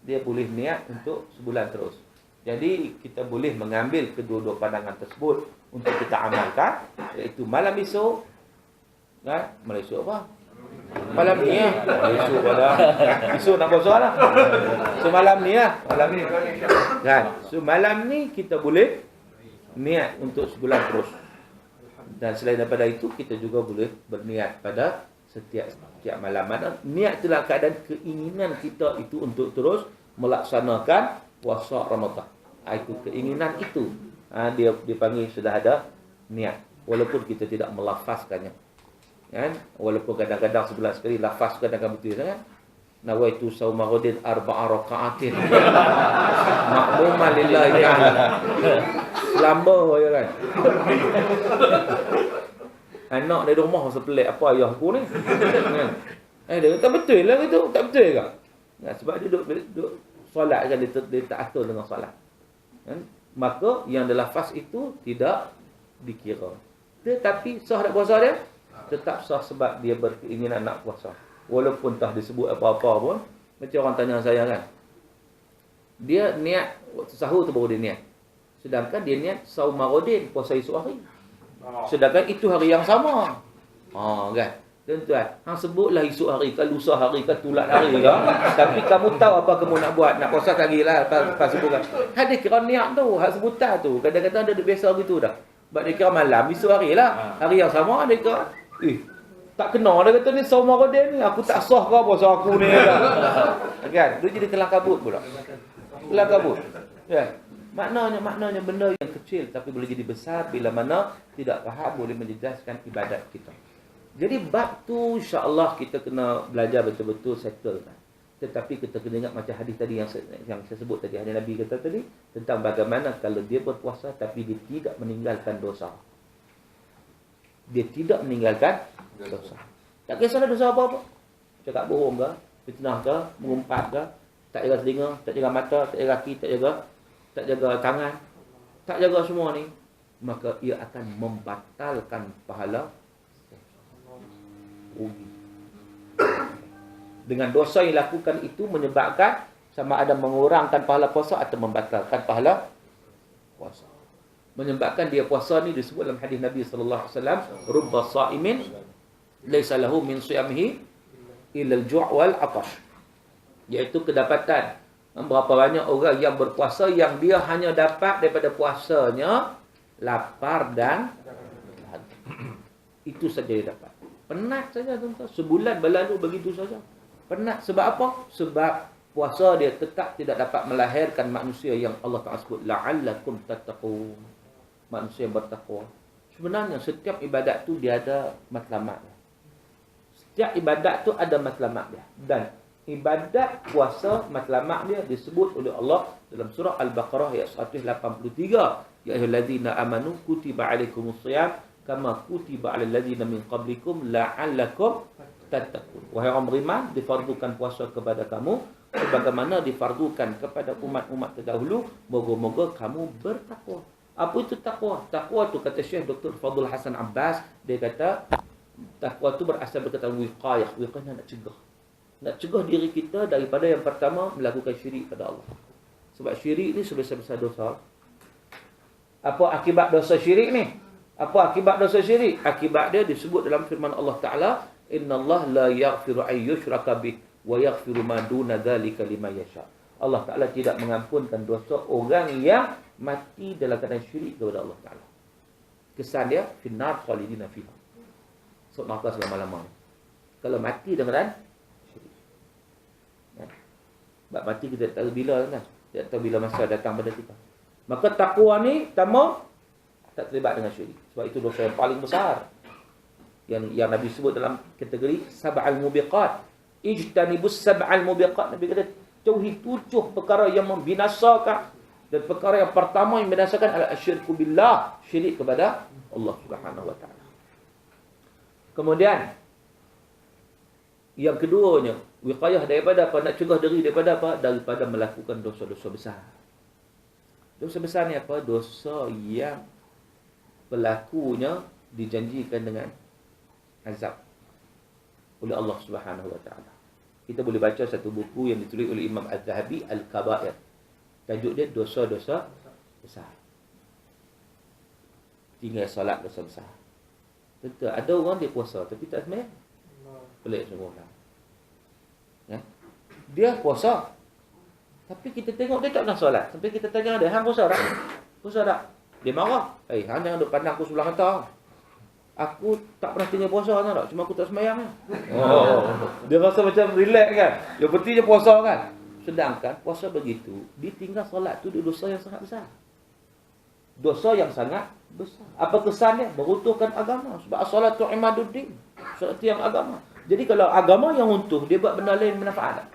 Dia boleh niat untuk sebulan terus. Jadi kita boleh mengambil kedua-dua pandangan tersebut untuk kita amalkan, iaitu malam esok kan? Malam esok apa? Malam ni esok pada esok nak puasa lah. So malam ni kan? So malam ni kita boleh niat untuk sebulan terus. Dan selain daripada itu kita juga boleh berniat pada setiap malam. Mana niat itulah keadaan keinginan kita itu untuk terus melaksanakan puasa Ramadan. Itu keinginan itu. Dia dipanggil sudah ada niat. Walaupun kita tidak melafazkannya. Kan? Walaupun kadang-kadang sebulan sekali lafaz kadang-kadang betul sangat. Nawaitu saumaruddin arba'a raka'atin. Makmuman lillahi ta'ala. Selamba ya kan. Anak dari rumah masa pelik apa ayah aku ni. Kan? Dia kata betul lah itu, tak betul ke? Nah, sebab dia duduk solat kan, dia tak atur dengan solat. Kan? Maka yang dalam fas itu tidak dikira. Tetapi sah tak puasa dia? Tetap sah sebab dia berkeinginan nak puasa. Walaupun tak disebut apa-apa pun, macam orang tanya saya kan. Dia niat waktu sahur tu baru dia niat. Sedangkan dia niat saum marodin, puasa esok hari. Sedangkan itu hari yang sama. Kan? Tuan-tuan, hang sebutlah esok hari ke lusa hari ke tulat hari ke, tapi kamu tahu apa kamu nak buat, nak puasa lagi lah pas subuh kan. Dia kira niat tu, hak sebutan tu. Kadang-kadang dia biasa gitu dah. Sebab dia kira malam esok hari lah. Hari yang sama dia kira, tak kena dia kata ni saum marodin ni, aku tak sah ke puasa aku ni kan. Dia jadi kelang kabut pula. Kelang kabut. Ya. Maknanya benda yang kecil tapi boleh jadi besar bila mana tidak faham boleh menjejaskan ibadat kita. Jadi bab tu insya-Allah kita kena belajar betul-betul settle kan. Tetapi kita kena ingat macam hadis tadi yang saya sebut tadi, hadis Nabi kata tadi tentang bagaimana kalau dia berpuasa tapi dia tidak meninggalkan dosa. Dia tidak meninggalkan dosa. Tak kisahlah dosa apa-apa. Cakap bohong ke, fitnah ke, mengumpat ke, tak jaga telinga, tak jaga mata, tak jaga kaki, tak jaga tangan, tak jaga semua ni, maka ia akan membatalkan pahala rugi. Dengan dosa yang dilakukan itu menyebabkan sama ada mengurangkan pahala puasa atau membatalkan pahala puasa. Menyebabkan dia puasa ni disebut dalam hadis Nabi sallallahu alaihi wasallam, rubba sha'imin laisa lahu min siyamihi illa al-ju' wal 'atash. Iaitu kedapatan berapa banyak orang yang berpuasa yang dia hanya dapat daripada puasanya lapar dan dahaga. Itu saja dia dapat. Penat saja tuan-tuan. Sebulan berlalu begitu saja. Penat. Sebab apa? Sebab puasa dia tetap tidak dapat melahirkan manusia yang Allah Ta'ala sebut la'allakum tattaqun. Manusia yang bertakwa. Sebenarnya setiap ibadat tu dia ada matlamat. Setiap ibadat tu ada matlamat dia. Dan ibadat puasa matlamat dia disebut oleh Allah dalam surah Al-Baqarah ayat 183. Ya ayyuhallazina amanu kutiba alaikumusiyam kama kutiba alal ladzina min qablikum la'allakum tattaqun. Wahai orang beriman, difardukan puasa kepada kamu sebagaimana difardukan kepada umat-umat terdahulu, moga-moga kamu bertakwa. Apa itu takwa? Takwa tu kata Syekh Dr. Fadul Hasan Abbas, dia kata takwa tu berasal berkata wiqayah. Wiqayah nak cegah. Nak cegah diri kita daripada yang pertama melakukan syirik pada Allah. Sebab syirik ni sebesar-besar dosa. Apa akibat dosa syirik ni? Apa akibat dosa syirik? Akibat dia disebut dalam firman Allah Ta'ala, innallaha la yaghfiru an yushraka bih wa yaghfiru ma duna dzalika liman yasha. Allah Ta'ala tidak mengampunkan dosa orang yang mati dalam keadaan syirik kepada Allah Ta'ala. Kesan dia finnar khalidina fiha. So maka selama-lamanya. Kalau mati dalam keadaan syirik. Sebab mati kita tak tahu bila kan. Tak tahu bila masa datang pada kita. Maka takwa ni pertama tak terlibat dengan syirik. Sebab itu dosa yang paling besar. Yang Nabi sebut dalam kategori sab'al mubiqat. Ijtanibus sab'al mubiqat. Nabi kata jauhi 7 perkara yang membinasakan. Dan perkara yang pertama yang membinasakan adalah asyirku billah, syirik kepada Allah Subhanahu wa taala. Kemudian yang keduanya, wiqayah daripada apa? Nak cegah diri daripada apa? Daripada melakukan dosa-dosa besar. Dosa besar ni apa? Dosa yang pelakunya dijanjikan dengan azab oleh Allah Subhanahu wa taala. Kita boleh baca satu buku yang ditulis oleh Imam Az-Zahabi, Al-Kaba'ir. Tajuk dia dosa-dosa besar. Tinggal solat dosa besar. Tentu ada orang dia puasa tapi tak sembahyang. Pelik semua orang. Ya? Dia puasa tapi kita tengok dia tak pernah solat. Sampai kita tanya dia, hang puasa tak? Puasa tak? Dia marah. Hang jangan duk pandang aku sebelah mata. Aku tak pernah tinggal puasa tak? Cuma aku tak sembahyang. Dia rasa macam relax kan. Yang penting dia puasa kan. Sedangkan puasa begitu, ditinggal solat tu dia dosa yang sangat besar. Dosa yang sangat besar. Apa kesannya? Meruntuhkan agama. Sebab salatu imaduddin. Solat tiang agama. Jadi kalau agama yang runtuh, dia buat benda lain manfaat tak?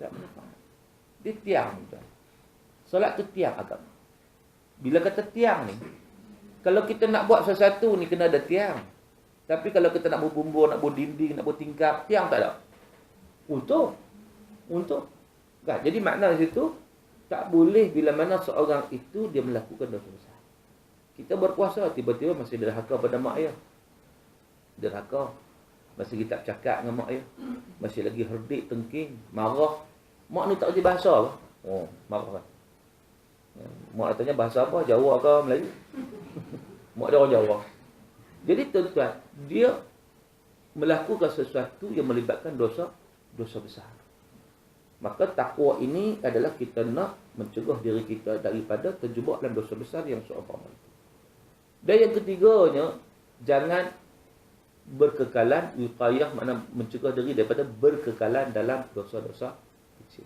Tak manfaat. Dia tiang. Solat tu tiang agama. Bila kata tiang ni, kalau kita nak buat sesuatu ni kena ada tiang. Tapi kalau kita nak berbumbur, nak berdinding, nak bertingkap, tiang tak ada. Untung. Kan? Jadi makna di situ, tak boleh bila mana seorang itu dia melakukan dosa besar. Kita berpuasa, tiba-tiba masih derhaka pada mak ayah. Derhaka. Masih kita cakap dengan mak ayah. Masih lagi herdik, tengking, marah. Mak ni tak kerti bahasa apa? Oh, marah kan. Mak tanya bahasa apa? Jawa ke Melayu? Mak dia orang Jawa. Jadi tuan-tuan, dia melakukan sesuatu yang melibatkan dosa besar. Maka takwa ini adalah kita nak mencegah diri kita daripada terjebak dalam dosa besar yang seumpama itu. Dan yang ketiganya, jangan berkekalan, wiqayah makna mencegah diri daripada berkekalan dalam dosa-dosa kecil.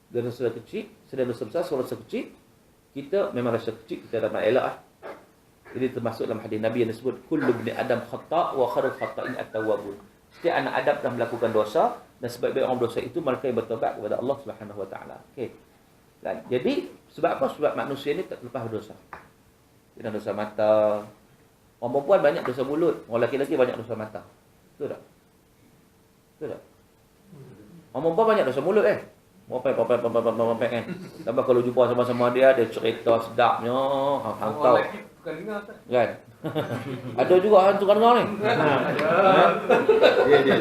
Dosa kecil, sedang dosa besar, dosa kecil, kita memang rasa kecil, kita dapat elak lah. Jadi termasuk dalam hadis Nabi yang disebut kullu ibni adam khata' wa khairul khata'in at-tawwabun. Setiap anak Adam telah melakukan dosa dan sebaik-baik orang dosa itu mereka yang bertaubat kepada Allah Subhanahu wa taala. Okey. Dan jadi sebab apa? Sebab manusia ni tak lepas dosa. Dia dosa mata. Orang perempuan banyak dosa mulut, orang lelaki banyak dosa mata. Betul tak? Betul tak? Orang perempuan banyak dosa mulut Mampai kan. Tambah kalau jumpa sama-sama dia cerita sedapnya, hang tahu. Bukan dengar tak? Kan? Ada juga hantu kan dengar ni. Dia.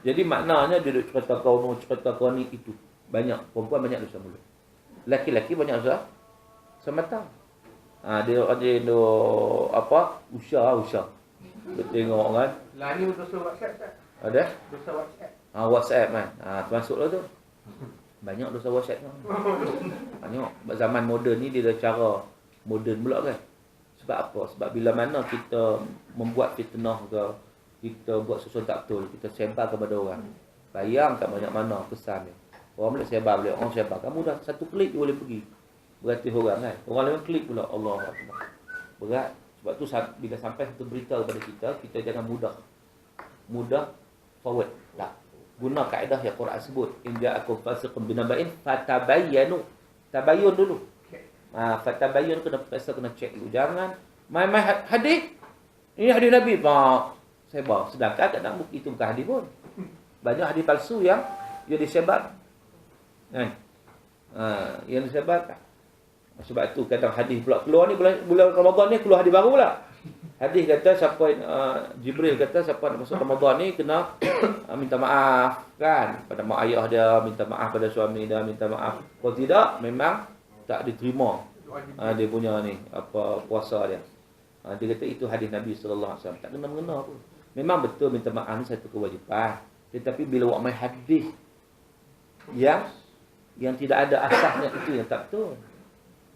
Jadi maknanya dia duk cerita kau ni itu. Banyak perempuan banyak dosa mulut. Laki-laki banyak dosa semata. Dia apa? Usah. Dia tengok kan. Lah ni dosa WhatsApp tak? Ada? Dosa WhatsApp. WhatsApp kan. Termasuklah tu. Banyak dosa WhatsApp kan. Banyak. Zaman moden ni dia ada cara moden pula kan. Sebab apa? Sebab bila mana kita membuat fitnah ke, kita buat sesuatu tak betul, kita sebar kepada orang. Bayangkan banyak mana pesan dia. Orang boleh sebar, orang sebar. Kamu dah satu klik boleh pergi. Beratus orang kan. Orang lain klik pula. Allah Akbar. Berat. Sebab tu bila sampai satu berita kepada kita, kita jangan mudah forward. Tak. Guna kaedah yang Quran sebut. In ja'akum fasiqun binaba'in fatabayyanu. Tabayyun dulu. Fatabayyun kena cek dulu. Jangan main hadis. Ini hadis Nabi. Sebar. Sedangkan kadang itu bukan hadis pun. Banyak hadis palsu yang disebar. Kan? Yang disebarkan. Sebab tu kadang hadis pula keluar ni bulan Ramadan ni keluar hadis baru pula. Hadis kata siapa Jibril kata siapa nak masuk Ramadan ni kena minta maaf kan pada mak ayah dia, minta maaf pada suami dia, minta maaf. Kalau tidak memang tak diterima dia punya ni apa puasa dia. Dia kata itu hadis Nabi sallallahu alaihi wasallam. Tak kena mengena pun. Memang betul minta maaf ni satu kewajipan. Tetapi bila awak main hadis yang tidak ada asasnya itu yang tak betul.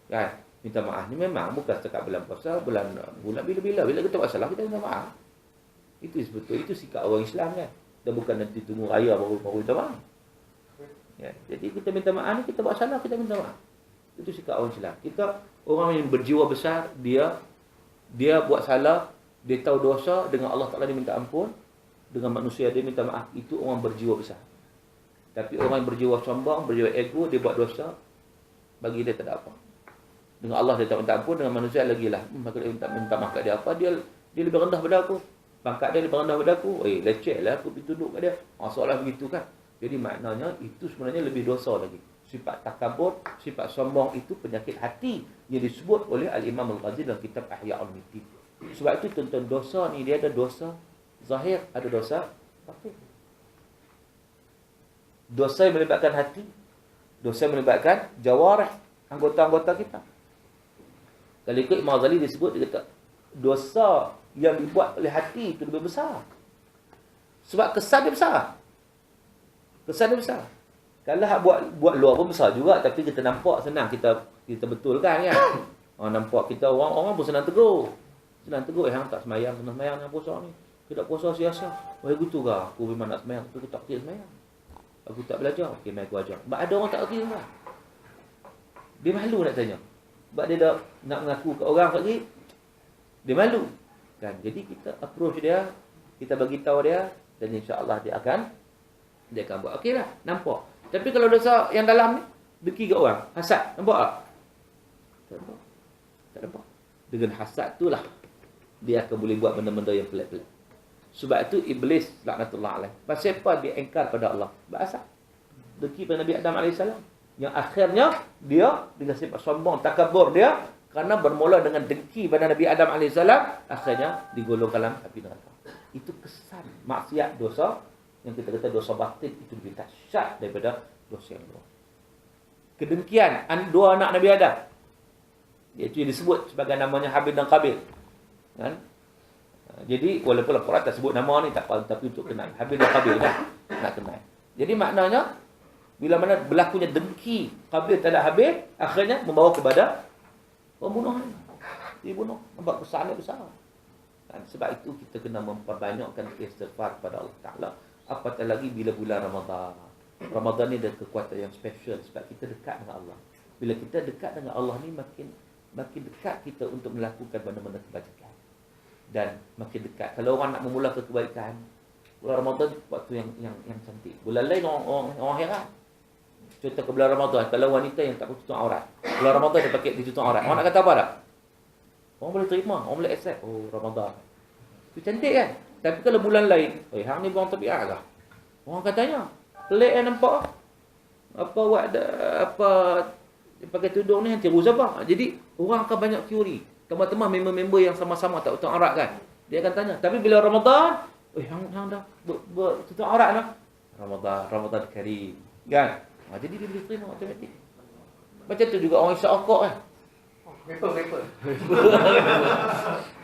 Kan? Minta maaf ni memang bukan setakat bulan puasa, bulan bila-bila. Bila kita buat salah, kita minta maaf. Itu sebetulnya, itu sikap orang Islam kan. Dan bukan nanti tunggu raya baru minta maaf. Ya, jadi kita minta maaf ni, kita buat salah, kita minta maaf. Itu sikap orang Islam. Kita, orang yang berjiwa besar, dia buat salah, dia tahu dosa, dengan Allah Ta'ala dia minta ampun, dengan manusia dia minta maaf. Itu orang berjiwa besar. Tapi orang yang berjiwa sombong, berjiwa ego, dia buat dosa, bagi dia tak ada apa. Dengan Allah dia tak minta ampun, dengan manusia lagi lah. Maka dia minta maaf kat dia apa? Dia lebih rendah pada aku. Pangkat dia lebih rendah pada aku. Leceh lah aku pergi tunduk kat dia. Soalan begitu kan. Jadi maknanya itu sebenarnya lebih dosa lagi. Sifat takabur, sifat sombong itu penyakit hati yang disebut oleh Al-Imam Al-Ghazali dalam kitab Ihya Ulumuddin. Sebab itu tuan-tuan dosa ni dia ada dosa zahir, ada dosa batin. Dosa yang melibatkan hati, dosa yang melibatkan jawarih, anggota-anggota kita. Kalau ikut Imam Ghazali disebut, dia kata dosa yang dibuat oleh hati itu lebih besar. Sebab kesan dia besar. Kalau buat luar pun besar juga, tapi kita nampak senang kita betulkan kan. Nampak kita orang pun senang tegur. Hang tak semayang, senang semayang dengan puasa ni. Kita puasa sia-sia. Gitu ke? Aku memang nak semayang, tapi aku tak kerti semayang. Aku tak belajar. Okey, mai aku ajar. Sebab ada orang tak kerti semayang. Dia malu nak tanya. Sebab dia dah nak mengaku ke orang lagi, dia malu. Kan? Jadi kita approach dia, kita bagi tahu dia, dan insya-Allah dia akan buat. Okeylah, nampak. Tapi kalau dosa yang dalam ni, dengki ke orang, hasad, nampak tak? Tak nampak. Dengan hasad itulah dia akan boleh buat benda-benda yang pelik-pelik. Sebab itu Iblis laknatullah alaih. Pasal apa dia engkar pada Allah? Bahasa dengki pada Nabi Adam AS. Yang akhirnya dia dengan sifat sombong, takabur dia, kerana bermula dengan dengki pada Nabi Adam AS, akhirnya digolongkan dalam api neraka. Itu kesan maksiat, dosa yang kita kata dosa batin, itu lebih dahsyat daripada dosa yang luar. Kedengkian dua anak Nabi Adam, iaitu yang disebut sebagai namanya Habil dan Qabil, kan? Jadi walaupun Al-Quran tak sebut nama ni tak apa, tapi untuk kenal Habil dan Qabil dah nak kenal. Jadi maknanya bila mana berlakunya dengki Qabil terhadap Habil, akhirnya membawa kepada pembunuhan. Dibunuh. Nampak kesalahan besar. Dan sebab itu kita kena memperbanyakkan istighfar kepada Allah Ta'ala. Apatah lagi bila bulan Ramadan. Ramadan ni ada kekuatan yang special sebab kita dekat dengan Allah. Bila kita dekat dengan Allah ni makin dekat kita untuk melakukan benda-benda kebajikan. Dan makin dekat. Kalau orang nak memulakan kebaikan, bulan Ramadan waktu yang cantik. Bulan lain orang heran. Contoh ke bulan Ramadan, kalau wanita yang tak tutup aurat, bulan Ramadan dia pakai ditutup aurat, orang nak kata apa tak? Orang boleh terima, orang boleh accept. Oh, Ramadan itu cantik kan? Tapi kalau bulan lain, hang ni buang tabiat lah, orang katanya pelik kan, nampak apa buat apa dia pakai tudung ni nanti ruzabah. Jadi orang akan banyak teori. Teman-teman member-member yang sama-sama tak tutup aurat kan, dia akan tanya. Tapi bila Ramadan, hang dah tutup aurat dah. Ramadan Karim kan? Jadi dia boleh terima automatik. Macam tu juga orang isyak okok kan. Vapor.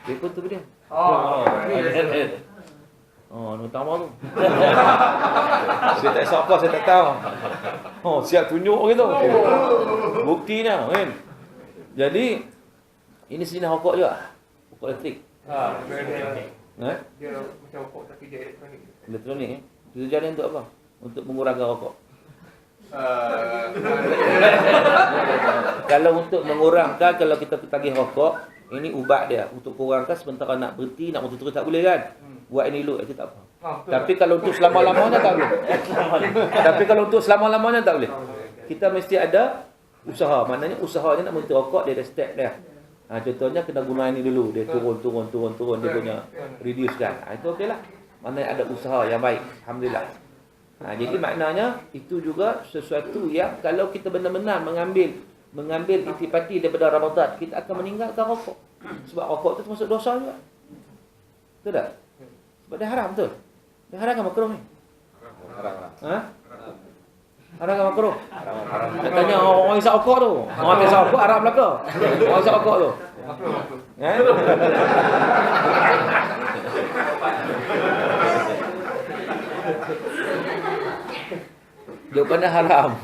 Vapor tu dia. Nak tambah tu. Saya tak isyak okok, saya tak tahu. Siap tunjuk gitu. Buktinya kan. Jadi ini sejenis okok juga. Okok elektrik. Dia macam okok tapi dia elektronik. Elektronik tujuannya untuk apa? Untuk mengurangkan rokok. Kalau untuk mengurangkan, kalau kita tagih rokok, ini ubat dia untuk kurangkan. Sementara nak berhenti, nak terus tak boleh kan. Buat ini dulu, itu tak apa. Tapi kalau untuk selama-lamanya tak boleh. Tapi kalau untuk selama-lamanya tak boleh. Kita mesti ada usaha. Maknanya usahanya nak berhenti rokok, dia ada step dia. Contohnya kena guna ini dulu. Dia turun. Dia punya reduce kan. Itu okey lah. Maknanya ada usaha yang baik. Alhamdulillah. Jadi maknanya itu juga sesuatu yang kalau kita benar-benar mengambil intipati daripada Ramadan, kita akan meninggalkan rokok. Sebab rokok itu termasuk dosa juga. Betul tak? Sebab dia haram, betul? Dia haram kan makruh ni? Haram. Haram kan makruh? Haram. Dia tanya orang isap rokok tu. Orang isap rokok haram belaka. Orang isap rokok tu. Jawapannya haram.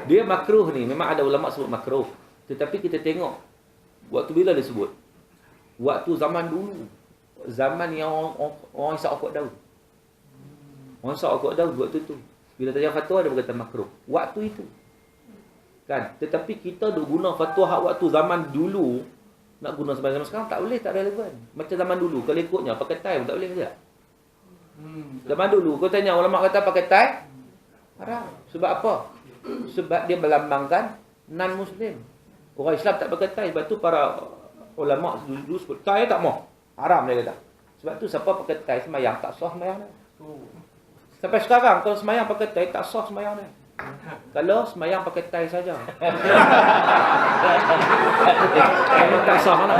Dia makruh ni. Memang ada ulama sebut makruh. Tetapi kita tengok waktu bila dia sebut. Waktu zaman dulu. Zaman yang orang isap rokok daun. Orang isap rokok daun waktu tu. Bila tanya fatwa dia berkata makruh. Waktu itu. Kan? Tetapi kita duk guna fatwa waktu zaman dulu. Nak guna zaman sekarang tak boleh, tak relevan. Macam zaman dulu. Kalau ikutnya pakai tie pun tak boleh tak? Zaman dulu kau tanya ulama kata pakai tie haram. Sebab apa? Sebab dia melambangkan non-muslim. Orang Islam tak pakai tie. Sebab tu para ulama dulu sebut tie tak mau. Haram dia kata. Sebab tu siapa pakai tie sembahyang tak sah sembahyang dia. Sampai sekarang kalau sembahyang pakai tie tak sah sembahyang dia. Kalau sembahyang pakai tie saja. Memang tak sah lah.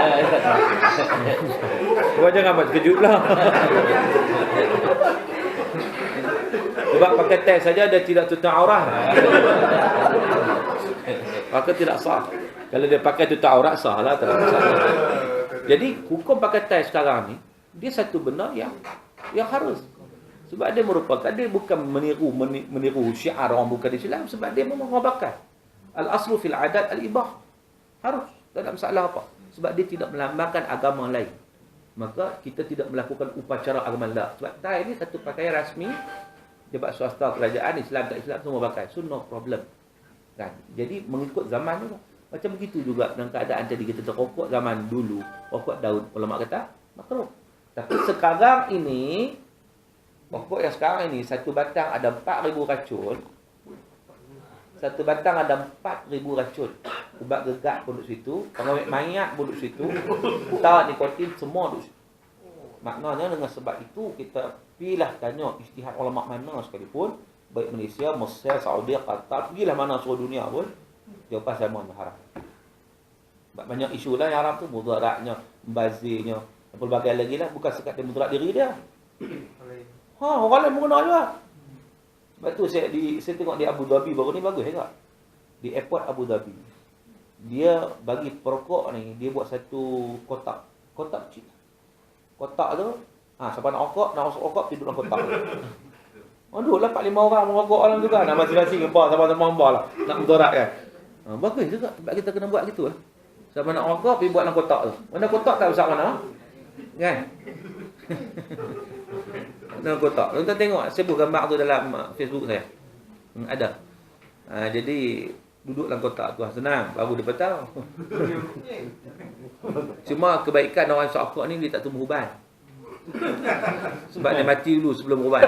Kau jangan buat kejut lah. Sebab pakai tie saja dia tidak tutup aurat. Maka tidak sah. Kalau dia pakai tutup aurat sah lah. Jadi hukum pakai tie sekarang ni, dia satu benda yang harus. Sebab dia merupakan, dia bukan meniru syiar orang bukan Islam. Sebab dia merupakan al-aslu fil adat al-ibah. Harus, tak ada masalah apa. Sebab dia tidak melambangkan agama lain. Maka kita tidak melakukan upacara agama lain. Sebab tie ni satu pakaian rasmi. Sebab swasta, kerajaan, Islam tak Islam semua pakai. So no problem. Kan? Jadi mengikut zaman juga. Macam begitu juga dalam keadaan tadi kita terokok zaman dulu. Rokok daun, ulama kata makruh. Tapi sekarang ini, rokok yang sekarang ini, satu batang ada 4,000 racun. Satu batang ada 4,000 racun. ubat gegak pun duduk situ, pengawet mayat pun duduk situ, tak nikotin semua duduk situ. Maknanya dengan sebab itu kita pilih tanya ijtihad ulama mana sekalipun, baik Malaysia, Mesir, Saudi, Qatar, pergilah mana seluruh dunia pun, jawapan sama yang haram. Banyak isu lah yang haram tu, mudaratnya, membazirnya, dan pelbagai lagi lah, bukan sekat dia mudarat diri dia. Orang lain mengenal juga. Sebab tu saya tengok di Abu Dhabi baru ni bagus juga. Di airport Abu Dhabi. Dia bagi perokok ni, dia buat satu kotak kecil. Kotak tu, siapa nak rokok tidur dalam kotak tu. Duduklah 4-5 orang merokok dalam tu kan. Masing-masing sama-sama lah. Nak mudarat kan. Bagus juga sebab kita kena buat gitu lah. Siapa nak rokok pergi buat dalam kotak tu. Mana kotak tak besar mana? Kan? Dalam kotak. Tuan tengok, saya buat gambar tu dalam Facebook saya. Ada. Jadi duduk dalam kotak tu senang, baru dia tahu. Cuma kebaikan orang sokok ni dia tak tumbuh uban. Sebab dia mati dulu sebelum uban.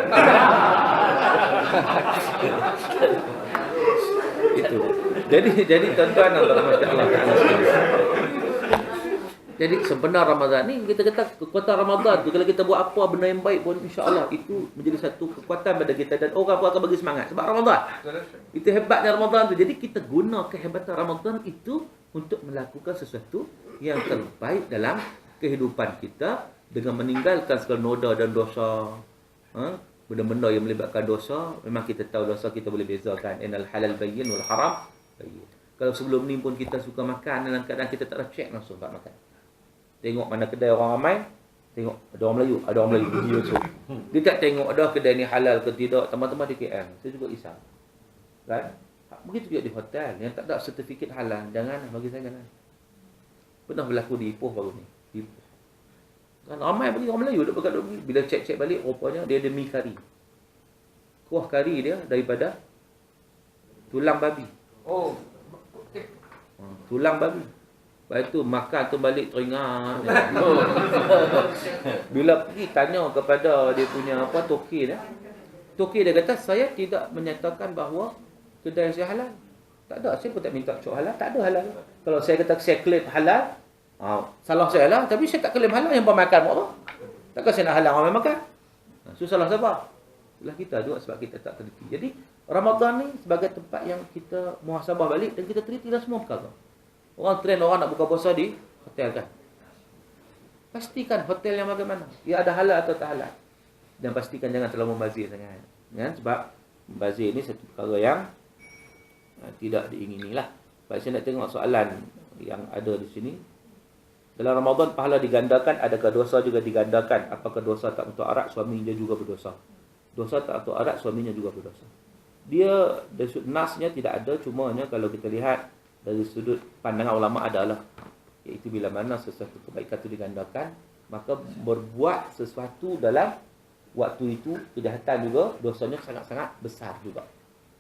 Itu. Jadi tuan-tuan dan Allah Taala. Jadi sebenar Ramadan ni kita kata kekuatan Ramadan tu kalau kita buat apa benda yang baik pun insya-Allah itu menjadi satu kekuatan pada kita dan orang pun akan bagi semangat sebab Ramadan. Itu hebatnya Ramadan tu. Jadi kita guna kehebatan Ramadan itu untuk melakukan sesuatu yang terbaik dalam kehidupan kita dengan meninggalkan segala noda dan dosa. Benda-benda yang melibatkan dosa, memang kita tahu dosa kita boleh bezakan innal halal bayyin wal haram bayyin. Kalau sebelum ni pun kita suka makan dalam keadaan kita tak ada check langsung tak makan. Tengok mana kedai orang ramai, tengok ada orang Melayu pergi masuk. Dia tak tengok ada kedai ni halal ke tidak, teman-teman di KL. Saya juga risau. Kan? Begitu juga di hotel yang tak ada sertifikat halal, jangan bagi saya jangan. Pernah berlaku di Ipoh baru ni. Di Ipoh. Kan ramai pergi orang Melayu duk bergaduh pergi. Bila cek balik rupanya dia ada mi kari. Kuah kari dia daripada tulang babi. Tulang babi. Lepas tu makan tu balik teringat. Bila pergi tanya kepada dia punya toki dia. Toki dia kata saya tidak menyatakan bahawa kedai saya halal. Tak ada, saya pun tak minta cok halal, tak ada halal. Kalau saya kata saya klaim halal, salah saya lah, tapi saya tak klaim halal yang pemakan buat apa? Takkan saya nak halang orang makan? So salah siapa? Salah kita juga sebab kita tak teliti. Jadi Ramadan ni sebagai tempat yang kita muhasabah balik dan kita telitilah semua perkara. Orang trend orang nak buka puasa di hotel kan. Pastikan hotel yang bagaimana. Ia ada halal atau tak halal. Dan pastikan jangan terlalu membazir sangat. Kan? Sebab membazir ni satu perkara yang tidak diingini lah. Baik, saya nak tengok soalan yang ada di sini. Dalam Ramadan pahala digandakan, adakah dosa juga digandakan? Apakah dosa tak untuk arak, suaminya juga berdosa? Dosa tak untuk arak, suaminya juga berdosa. Dia dari sudut nasnya tidak ada, cumanya kalau kita lihat dari sudut pandangan ulama adalah iaitu bila mana sesuatu kebaikan itu digandakan, maka berbuat sesuatu dalam waktu itu kejahatan juga dosanya sangat-sangat besar juga.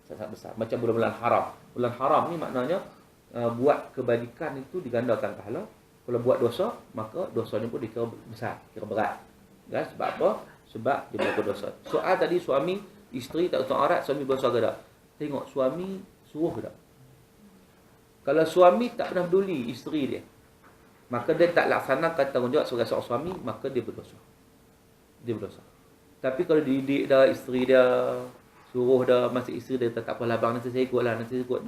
Sangat besar. Macam bulan-bulan haram. Bulan haram ni maknanya buat kebaikan itu digandakan pahala. Kalau buat dosa, maka dosanya pun dikira besar, kira berat. Ya, sebab apa? Sebab dia berbuat dosa. Soal tadi suami, isteri tak untuk arat, suami berdosa ke tak? Tengok suami suruh ke tak? Kalau suami tak pernah peduli isteri dia, maka dia tak laksanakan tanggungjawab sebagai seorang suami, maka dia berdosa. Dia berdosa. Tapi kalau didik dah isteri dia, suruh dah, masih isteri dia tak apa labang, nanti saya ikutlah, nanti saya ikut.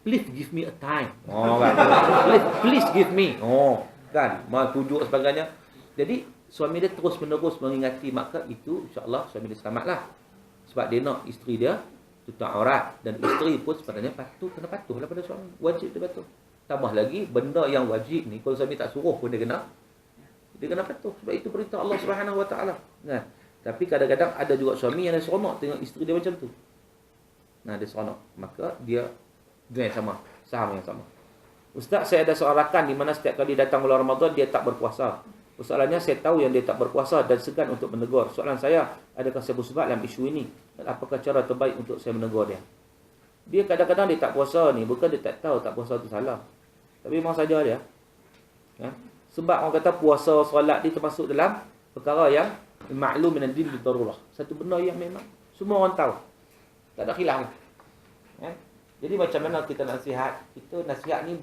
Please give me a time. Kan. Please give me. Kan, mau pujuk sebagainya. Jadi suami dia terus menerus mengingati, maka itu insya-Allah suami dia selamatlah. Sebab dia nak isteri dia tutup aurat, dan isteri pun sebenarnya kena patuhlah pada suami. Wajib dia patuh. Tambah lagi benda yang wajib ni kalau suami tak suruh pun dia kena patuh. Sebab itu perintah Allah Subhanahu Wa Taala. Kan? Tapi kadang-kadang ada juga suami yang dia seronok tengok isteri dia macam tu. Dia seronok, maka dia yang sama, saham yang sama. Ustaz, saya ada seorang rakan di mana setiap kali datang bulan Ramadan dia tak berpuasa. Persoalannya saya tahu yang dia tak berpuasa dan segan untuk menegur. Soalan saya, adakah saya bersebab dalam isu ini? Dan apakah cara terbaik untuk saya menegur dia? Dia kadang-kadang dia tak puasa ni, bukan dia tak tahu tak puasa tu salah. Tapi memang saja dia. Ya? Sebab orang kata puasa, solat dia termasuk dalam perkara yang maklum min ad-din bi darurah. Satu benda yang memang semua orang tahu. Tak ada khilaf. Ya? Jadi macam mana kita nasihat? Kita nasihat ni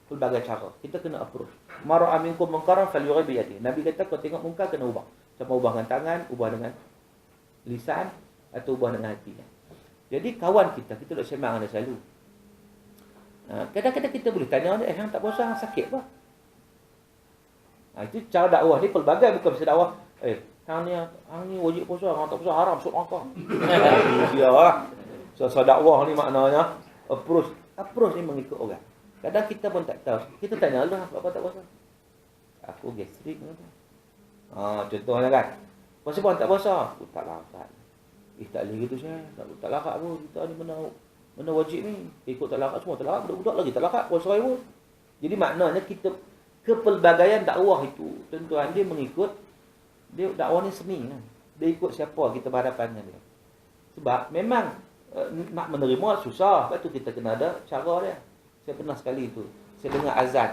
pelbagai cara. Kita kena approach. Mara'a minkum munkaran falyughayyir bi yadihi. Nabi kata kau tengok mungkar kena ubah. Sama ubah dengan tangan, ubah dengan lisan atau ubah dengan hati. Jadi kawan kita nak sembang dia selalu. Kadang-kadang kita boleh tanya dia, hang tak puasa, hang sakit apa? Itu cara dakwah ni pelbagai, bukan bisa dakwah. Hang ni wajib puasa, hang tak puasa haram, masuk neraka. Iyalah. So dakwah ni maknanya approach ni mengikut orang. Kadang kita pun tak tahu. Kita tanya lu apa tak puasa? Aku gastrik ni. Contohnya kan. Puasa pun tak puasa. Aku tak lakat. Tak boleh gitu saya. Tak lakat pun. Kita ni mana wajib ni. Ikut tak lakat semua. Tak lakat. Budak-budak lagi tak lakat. Puasa pun. Jadi maknanya kita kepelbagaian dakwah itu. Tuan-tuan dia mengikut. Dia dakwah ni seni kan. Dia ikut siapa kita berhadapan dengan dia. Sebab memang nak menerima susah. Sebab tu kita kena ada cara dia. Saya pernah sekali tu. Saya dengar azan.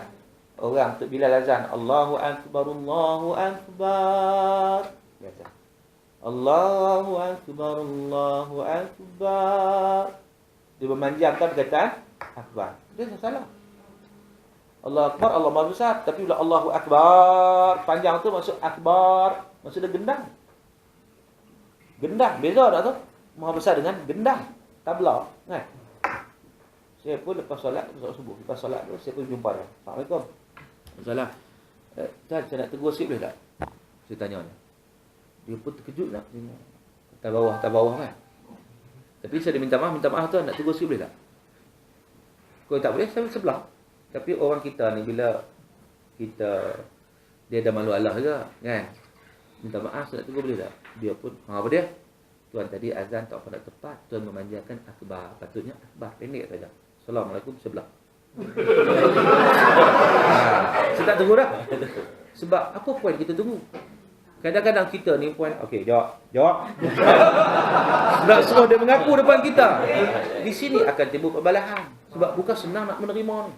Orang tu bila azan. Allahu Akbar, Allahu Akbar. Biasa. Allahu Akbar, Allahu Akbar. Dia memanjangkan perkataan Akbar. Dia salah. Allah Akbar, Allah Maha Besar. Tapi bila Allahu Akbar, panjang tu maksud Akbar. Maksud dia gendang. Gendang. Beza tak tu? Maha Besar dengan gendang. Tabla. Kan? Saya pun lepas solat subuh. Lepas solat tu, saya pun jumpa dia. Assalamualaikum. Salam. Saya nak tegur sikit boleh tak? Saya tanya dia. Dia pun terkejut tak? Atas bawah kan? Tapi saya minta maaf tuan, nak tegur sikit boleh tak? Kalau tak boleh, saya sebelah. Tapi orang kita ni bila dia dah malu Allah juga kan? Minta maaf, saya nak tegur boleh tak? Dia pun, apa dia? Tuan tadi azan tak pernah tepat. Tuan memanjangkan akbar. Patutnya akbar. Pendek saja. Assalamualaikum sebelah. Saya tak tunggu dah. Sebab apa poin kita tunggu? Kadang-kadang kita ni poin, okey, jawab. Sebab semua dia mengaku depan kita. Di sini akan timbul perbalahan. Sebab bukan senang nak menerima ni.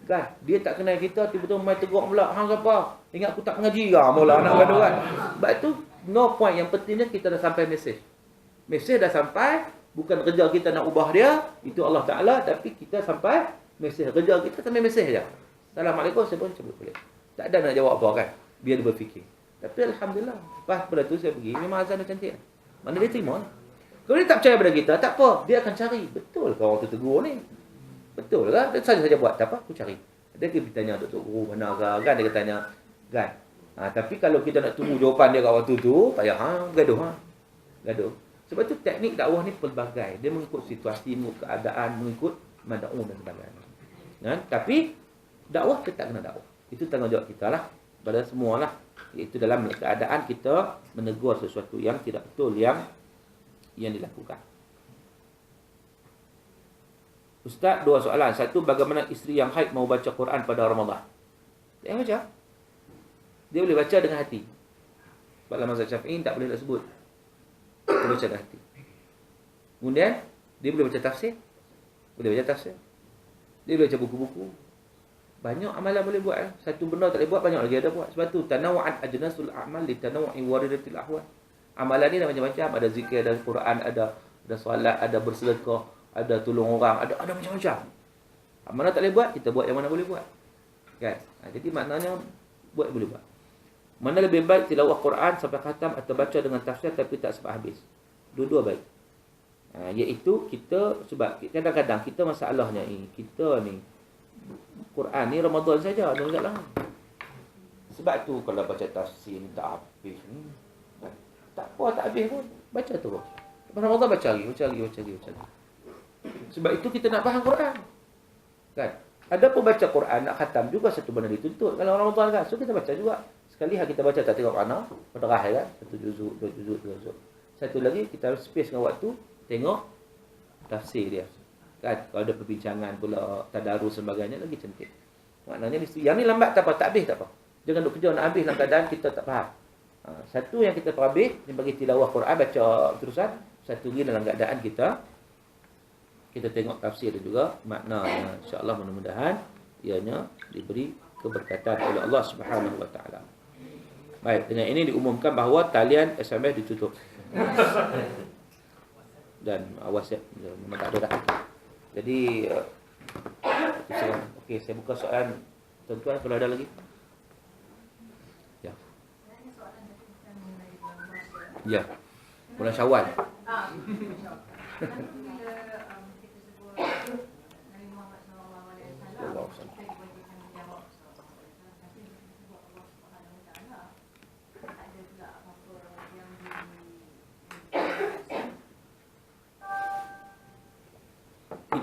Kan? Dia tak kenal kita, tiba-tiba main tegur pula. Hang siapa? Ingat aku tak mengaji ke? Mula nak gaduh kan. Sebab itu no point. Yang pentingnya kita dah sampai mesej. Mesej dah sampai. Bukan kerja kita nak ubah dia. Itu Allah Ta'ala. Tapi kita sampai mesej. Kerja kita sampai mesej je. Assalamualaikum. Saya pun sebut boleh. Tak ada nak jawab apa kan. Biar dia berfikir. Tapi Alhamdulillah. Lepas pada tu saya pergi. Memang azan dia cantik. Mana dia terima ni. Kalau dia tak percaya pada kita. Tak apa. Dia akan cari. Betul ke orang tu tegur ni? Betul ke? Dia saja buat. Tak apa. Aku cari. Dia kena tanya Dr. Guru. Mana ke? Kan dia tanya. Kan. Tapi kalau kita nak tunggu jawapan dia kat waktu tu. Payah. Gaduh. Gaduh. Sebab tu teknik dakwah ni pelbagai. Dia mengikut situasi, mengikut keadaan, mengikut mad'u dan sebagainya. Kan? Tapi dakwah tetap kena dakwah. Itu tanggungjawab kita lah. Pada semualah. Iaitu dalam keadaan kita menegur sesuatu yang tidak betul yang dilakukan. Ustaz, dua soalan. Satu, bagaimana isteri yang haid mau baca Quran pada Ramadan? Dia baca. Dia boleh baca dengan hati. Sebab dalam mazhab Syafi'i tak boleh nak sebut. Dia baca dengan hati. Kemudian dia boleh baca tafsir. Boleh baca tafsir. Dia boleh baca buku-buku. Banyak amalan boleh buat. Satu benda tak boleh buat, banyak lagi ada buat. Sebab tu tanawu'an ajnasul a'mal li tanawu'i waridatil ahwal. Amalan ni dah macam-macam. Ada zikir, ada Quran, ada solat, ada bersedekah, ada tolong orang, ada macam-macam. Mana tak boleh buat, kita buat yang mana boleh buat. Kan? Jadi maknanya buat boleh buat. Mana lebih baik tilawah Quran sampai khatam atau baca dengan tafsir tapi tak sampai habis? Dua-dua baik. Iaitu kita, sebab kadang-kadang kita masalahnya ini, kita ni Quran ni Ramadan saja, ada masalah. Sebab tu kalau baca tafsir tak habis ni, tak apa, tak habis pun baca terus. Lepas Ramadan baca lagi. Sebab itu kita nak faham Quran. Kan? Ada pun baca Quran nak khatam juga satu benda dituntut kalau Ramadan kan. So kita baca juga. Sekali kita baca tak tengok mana, penerah kan, satu juzuk, dua juzuk, tiga juzuk. Satu lagi kita space dengan waktu tengok tafsir dia. Kan? Kalau ada perbincangan pula, tadarus sebagainya lagi cantik. Maknanya yang ni lambat tak apa, tak habis tak apa. Jangan duk kerja nak habis dalam keadaan kita tak faham. Satu yang kita habis, dia bagi tilawah Quran, baca terusan. Satu lagi dalam keadaan kita tengok tafsir dia juga. Maknanya insya-Allah mudah-mudahan ianya diberi keberkatan oleh Allah Subhanahu Wa Taala. Baik, dengan ini diumumkan bahawa talian SMS ditutup. Dan WhatsApp memang tak ada dah. Jadi okey, saya buka soalan tuan-tuan kalau ada lagi. Ya. Ya. Bulan Syawal.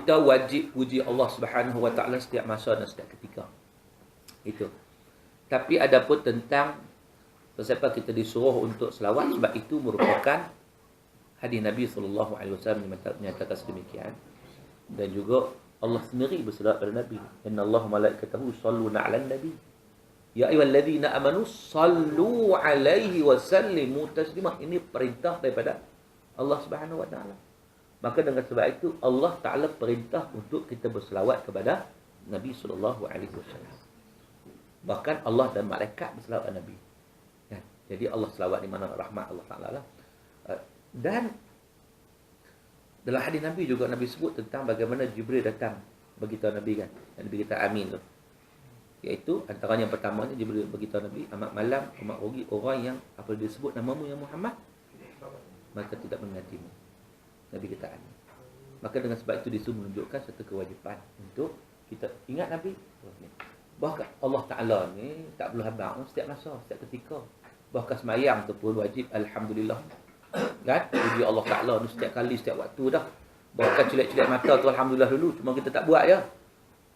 Kita wajib puji Allah Subhanahu Wa Taala setiap masa dan setiap ketika. Itu. Tapi ada pun tentang siapa kita disuruh untuk selawat, sebab itu merupakan hadis Nabi sallallahu alaihi wasallam menyatakan sedemikian. Dan juga Allah sendiri berselawat pada Nabi. Innallaha malaikatahu yusalluna 'alan nabi. Ya ayyuhalladzina amanu sallu 'alaihi wa sallimu taslima. Ini perintah daripada Allah Subhanahu Wa Taala. Maka dengan sebab itu Allah Ta'ala perintah untuk kita berselawat kepada Nabi sallallahu alaihi wasallam. Bahkan Allah dan malaikat berselawat kepada Nabi. Ya, jadi Allah selawat di mana rahmat Allah Ta'ala lah. Dan dalam hadis Nabi juga Nabi sebut tentang bagaimana Jibril datang beritahu Nabi kan. Dan Nabi kata amin tu. Iaitu antaranya yang pertamanya Jibril beritahu Nabi, amat malam, amat rugi orang yang apabila disebut namamu ya Muhammad maka tidak mengingatimu. Nabi kata amin. Maka dengan sebab itu disuruh menunjukkan satu kewajipan untuk kita ingat Nabi. Bahkan Allah Ta'ala ni tak perlu habaq setiap masa, setiap ketika. Bahkan semayang tu pun wajib alhamdulillah. Kan? Puji Allah Ta'ala ni setiap kali, setiap waktu dah. Bahkan cilik-cilik mata tu alhamdulillah dulu, cuma kita tak buat je.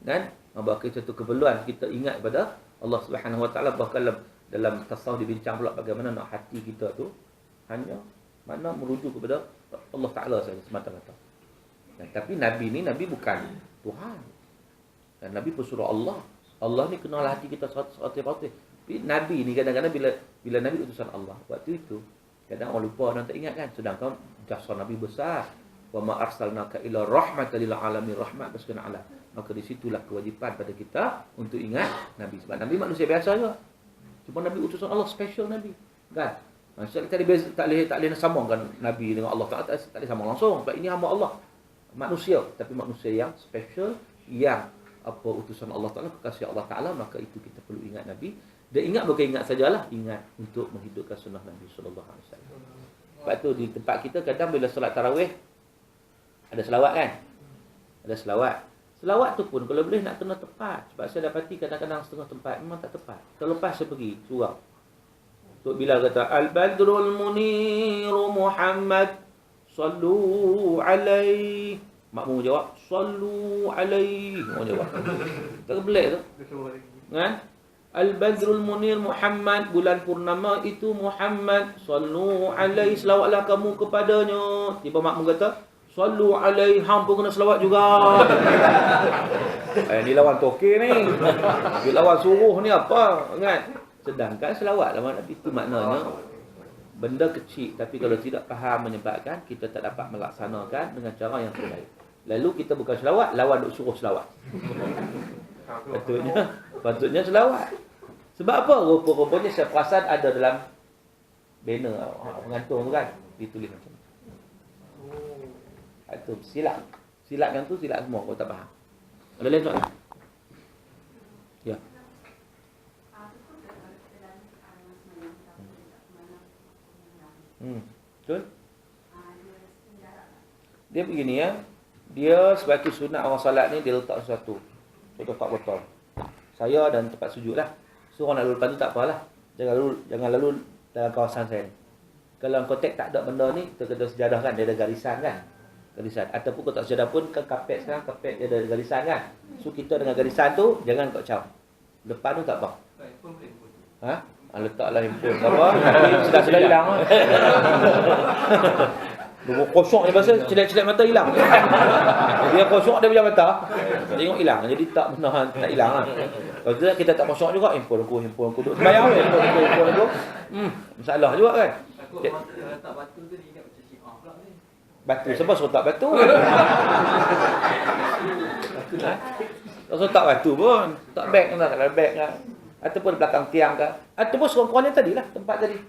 Kan? Bahkan satu keperluan kita ingat pada Allah Subhanahu Wa Ta'ala. Bahkan dalam tasawuf dibincang pula bagaimana nak hati kita tu hanya mana merujuk kepada Allah Ta'ala saja semata-mata. Tapi Nabi ni, Nabi bukan Tuhan. Dan Nabi pesuruh Allah. Allah ni kenal hati kita 100%. Tapi Nabi ni kadang-kadang bila Nabi utusan Allah, waktu itu kadang orang lupa dan tak ingat kan. Sedangkan jasa Nabi besar. Wa ma arsalnaka illa rahmatan lil alamin, rahmat bersekena Allah. Maka di situlah kewajipan pada kita untuk ingat Nabi. Sebab Nabi manusia biasa je. Cuma Nabi utusan Allah, special Nabi. Kan? Maksudnya kita tak boleh sambungkan Nabi dengan Allah Ta'ala, tak boleh sambung langsung. Sebab ini hamba Allah. Manusia, tapi manusia yang special, yang apa utusan Allah Ta'ala, kekasih Allah Ta'ala, maka itu kita perlu ingat Nabi. Dan ingat bukan ingat sajalah, ingat untuk menghidupkan sunnah Nabi sallallahu alaihi wasallam. Sebab tu di tempat kita kadang bila solat tarawih ada selawat kan? Ada selawat. Selawat tu pun kalau boleh nak kena tepat. Sebab saya dapati kadang-kadang setengah tempat memang tak tepat. Terlepas saya pergi surau. Tok Bilal kata Al-Badrul Munir Muhammad sallu alaihi. Makmum jawab sallu alaihi. Makmum jawab. Terbelik tu. Kan? Al-Badrul Munir Muhammad, bulan purnama itu Muhammad, sallu alaihi, selawatlah kamu kepadanya. Tiba makmum kata sallu alaihi, hang pun kena selawat juga. Ni lawan toke ni. Dia lawan suruh ni apa? Kan? Sedangkan selawat lawan Nabi itu maknanya benda kecil, tapi kalau tidak faham menyebabkan kita tak dapat melaksanakan dengan cara yang terbaik. Lalu kita bukan selawat, lawan duk suruh selawat. Patutnya selawat. Sebab apa? Rupa-rupanya saya perasan ada dalam banner pengantung tu kan, ditulis macam tu. Itu silap. Silap yang tu silap semua, kau tak faham. Ada lain soalan? Ya. Betul? Dia begini ya. Dia sebagai sunat orang salat ni dia letak sesuatu. Contoh tak botol. Saya dan tempat sujud lah. So orang nak lalu depan tu tak apalah. Jangan lalu dalam kawasan saya ni. Kalau konteks tak ada benda ni, kita kena sejadah kan, dia ada garisan kan. Garisan. Ataupun kalau tak sejadah pun kan kapet sekarang, kapet dia ada garisan kan. So kita dengan garisan tu jangan kau caw. Depan tu tak apa. Ha? Letaklah handphone apa? Sudah hilang lah. Kosong je pasal celak-celak mata hilang. Dia kosong dia punya mata. Tengok hilang. Jadi tak benar tak hilang lah. Kalau tidak kita tak kosong juga handphone aku duduk sembahyang handphone aku. Masalah juga kan. Takut letak batu tu dia ingat macam Syiah pula ni. Batu siapa suruh tak batu? Tak suruh tak batu pun. Tak beg kan, tak ada beg kan. Ataupun belakang tiang ke, ataupun sekurang-kurangnya tadilah tempat tadi.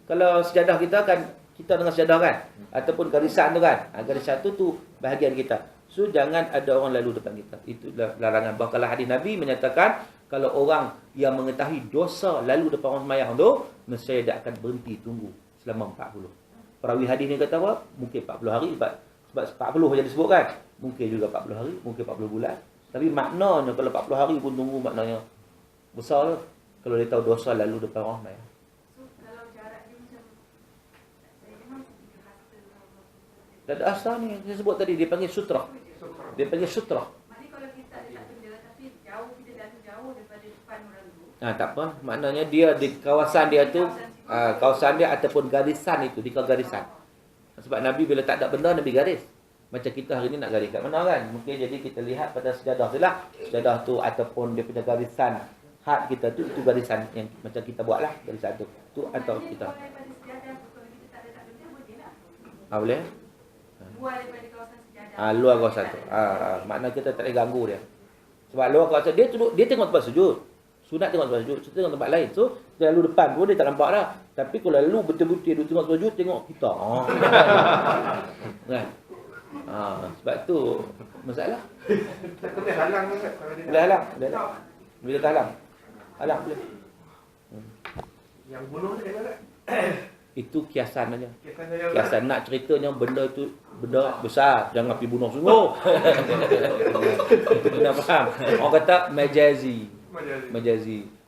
Kalau sejadah kita kan, kita dengan sejadah kan, ataupun garisan tu kan, garisan tu bahagian kita. So jangan ada orang lalu depan kita. Itu larangan. Bahkan hadis Nabi menyatakan kalau orang yang mengetahui dosa lalu depan orang sembahyang tu, nescaya dia akan berhenti tunggu selama 40. Perawi hadis ni kata apa? Mungkin 40 hari sebab 40 saja disebutkan. Mungkin juga 40 hari, mungkin 40 bulan. Tapi maknanya kalau 40 hari pun tunggu, maknanya besar lah. Kalau dia tahu dosa lalu depan orang sembahyang. So kalau jarak dia macam saya memang sedikit hasta Dan asal ni yang saya sebut tadi, dia panggil sutra. Dia panggil sutra. maknanya kalau kita letak benda tapi jauh, kita dah jauh daripada depan orang tu. Tak apa. Maknanya dia di kawasan dia tu, kawasan dia ataupun garisan itu, di garisan. Sebab Nabi bila tak ada benda, Nabi garis. Macam kita hari ni nak garis kat mana kan? Mungkin jadi kita lihat pada sejadah tu lah. Sejadah tu ataupun dia punya garisan had kita tu, itu garisan yang macam kita buat lah. Garisan tu. Tu atau kita. Buat daripada sejadah tu, kalau kita tak letak benda, boleh lah. Boleh? Buat daripada kawasan sejadah. Luar kawasan tu. Makna kita tak boleh ganggu dia. Sebab luar kawasan dia tengok tempat sujud. Sunat tengok tempat sujud, tengok tempat lain. So, dia lalu depan pun dia tak nampak dah. Tapi kalau lalu betul-betul dia tengok tempat sujud, tengok kita. Kan? Sebab tu masalah. Tak boleh halang ke tak? Kalau dia Boleh halang. Bila tak halang. Halang boleh. yang bunuh dia kan? Itu kiasan aja. Kiasan dia Kiasan nak ceritanya benda itu benda besar, jangan pergi bunuh sungguh. Kena faham. Orang kata majazi.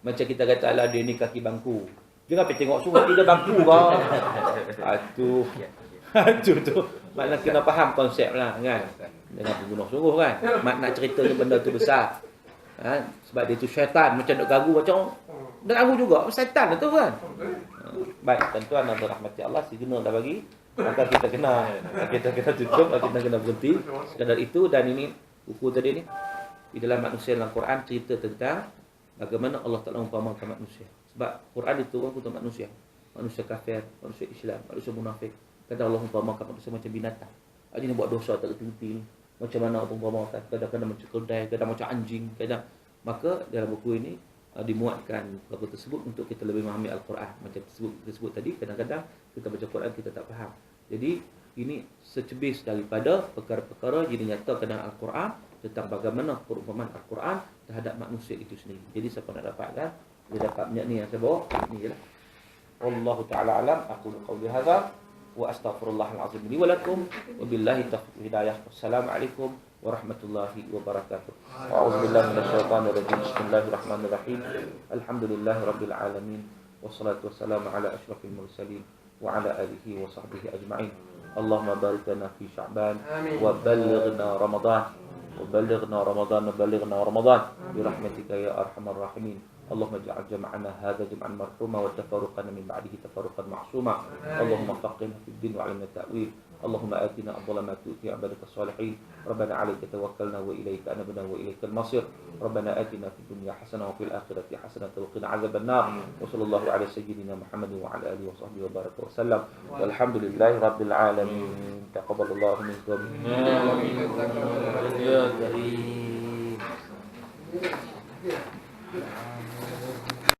Macam kita kata lah dia ni kaki bangku. Jangan pergi tengok sungguh dia bangku kau. Itu tu. Makna kena faham konsep lah kan. Jangan pergi bunuh sungguh kan. Makna ceritanya benda tu besar. Sebab dia tu syaitan macam nak ganggu macam nak ganggu juga. Syaitan tu kan. Baik, tuan-tuan dan rahmati Allah, signal dah bagi. Maka kita kena tutup, kita kena berhenti. Sekadar itu. Dan ini buku tadi ni di dalam manusia dalam Quran cerita tentang bagaimana Allah Taala umpamakan manusia. Sebab Quran diturunkan untuk manusia. Manusia kafir, manusia Islam, manusia munafik. Kadang Allah umpamakan manusia macam binatang. Dia buat dosa tak reti-reti. Macam mana Allah umpamakan? Kadang-kadang macam keldai, kadang macam anjing, kadang. Maka dalam buku ini dimuatkan perkara tersebut untuk kita lebih memahami Al-Quran. Macam tersebut tadi, kadang-kadang kita baca Quran kita tak faham. Jadi ini secebis daripada perkara-perkara yang dinyatakan dalam Al-Quran tentang bagaimana perumpamaan Al-Quran terhadap manusia itu sendiri. Jadi siapa nak dapatkan, dia dapat ni yang saya bawa. Ini jelah. Wallahu ta'ala alam. Aku qawli hadza wa astaghfirullahal azim li wa lakum wa billahi taufiq hidayah. Wassalamualaikum warahmatullahi wabarakatuh. A'udzubillahi minasyaitonir rajim. Bismillahirrahmanirrahim. Alhamdulillahi rabbil alamin. Wassalatu wassalamu ala asyrafil mursalin wa ala alihi wa sahbihi ajma'in. Allahumma barik lana fi Sya'ban wa ballighna Ramadan. وبلغنا رمضان برحمتك يا أرحم الراحمين. اللهم اجعل جمعنا هذا جمعا مرحوما وتفرقنا من بعده تفرقا معصوما. اللهم فقهنا في الدين وعلمنا التأويل. اللهم آتنا أفضل ما تؤتي عبادك الصالحين. ربنا عليك توكلنا وإليك أنبنا وإليك المصير. ربنا آتنا في الدنيا حسنة وفي الآخرة حسنة وقنا عذاب النار. وصلى الله على سيدنا محمد وعلى آله وصحبه وبارك وسلم. والحمد لله رب العالمين. تقبل الله منكم. يا كريم.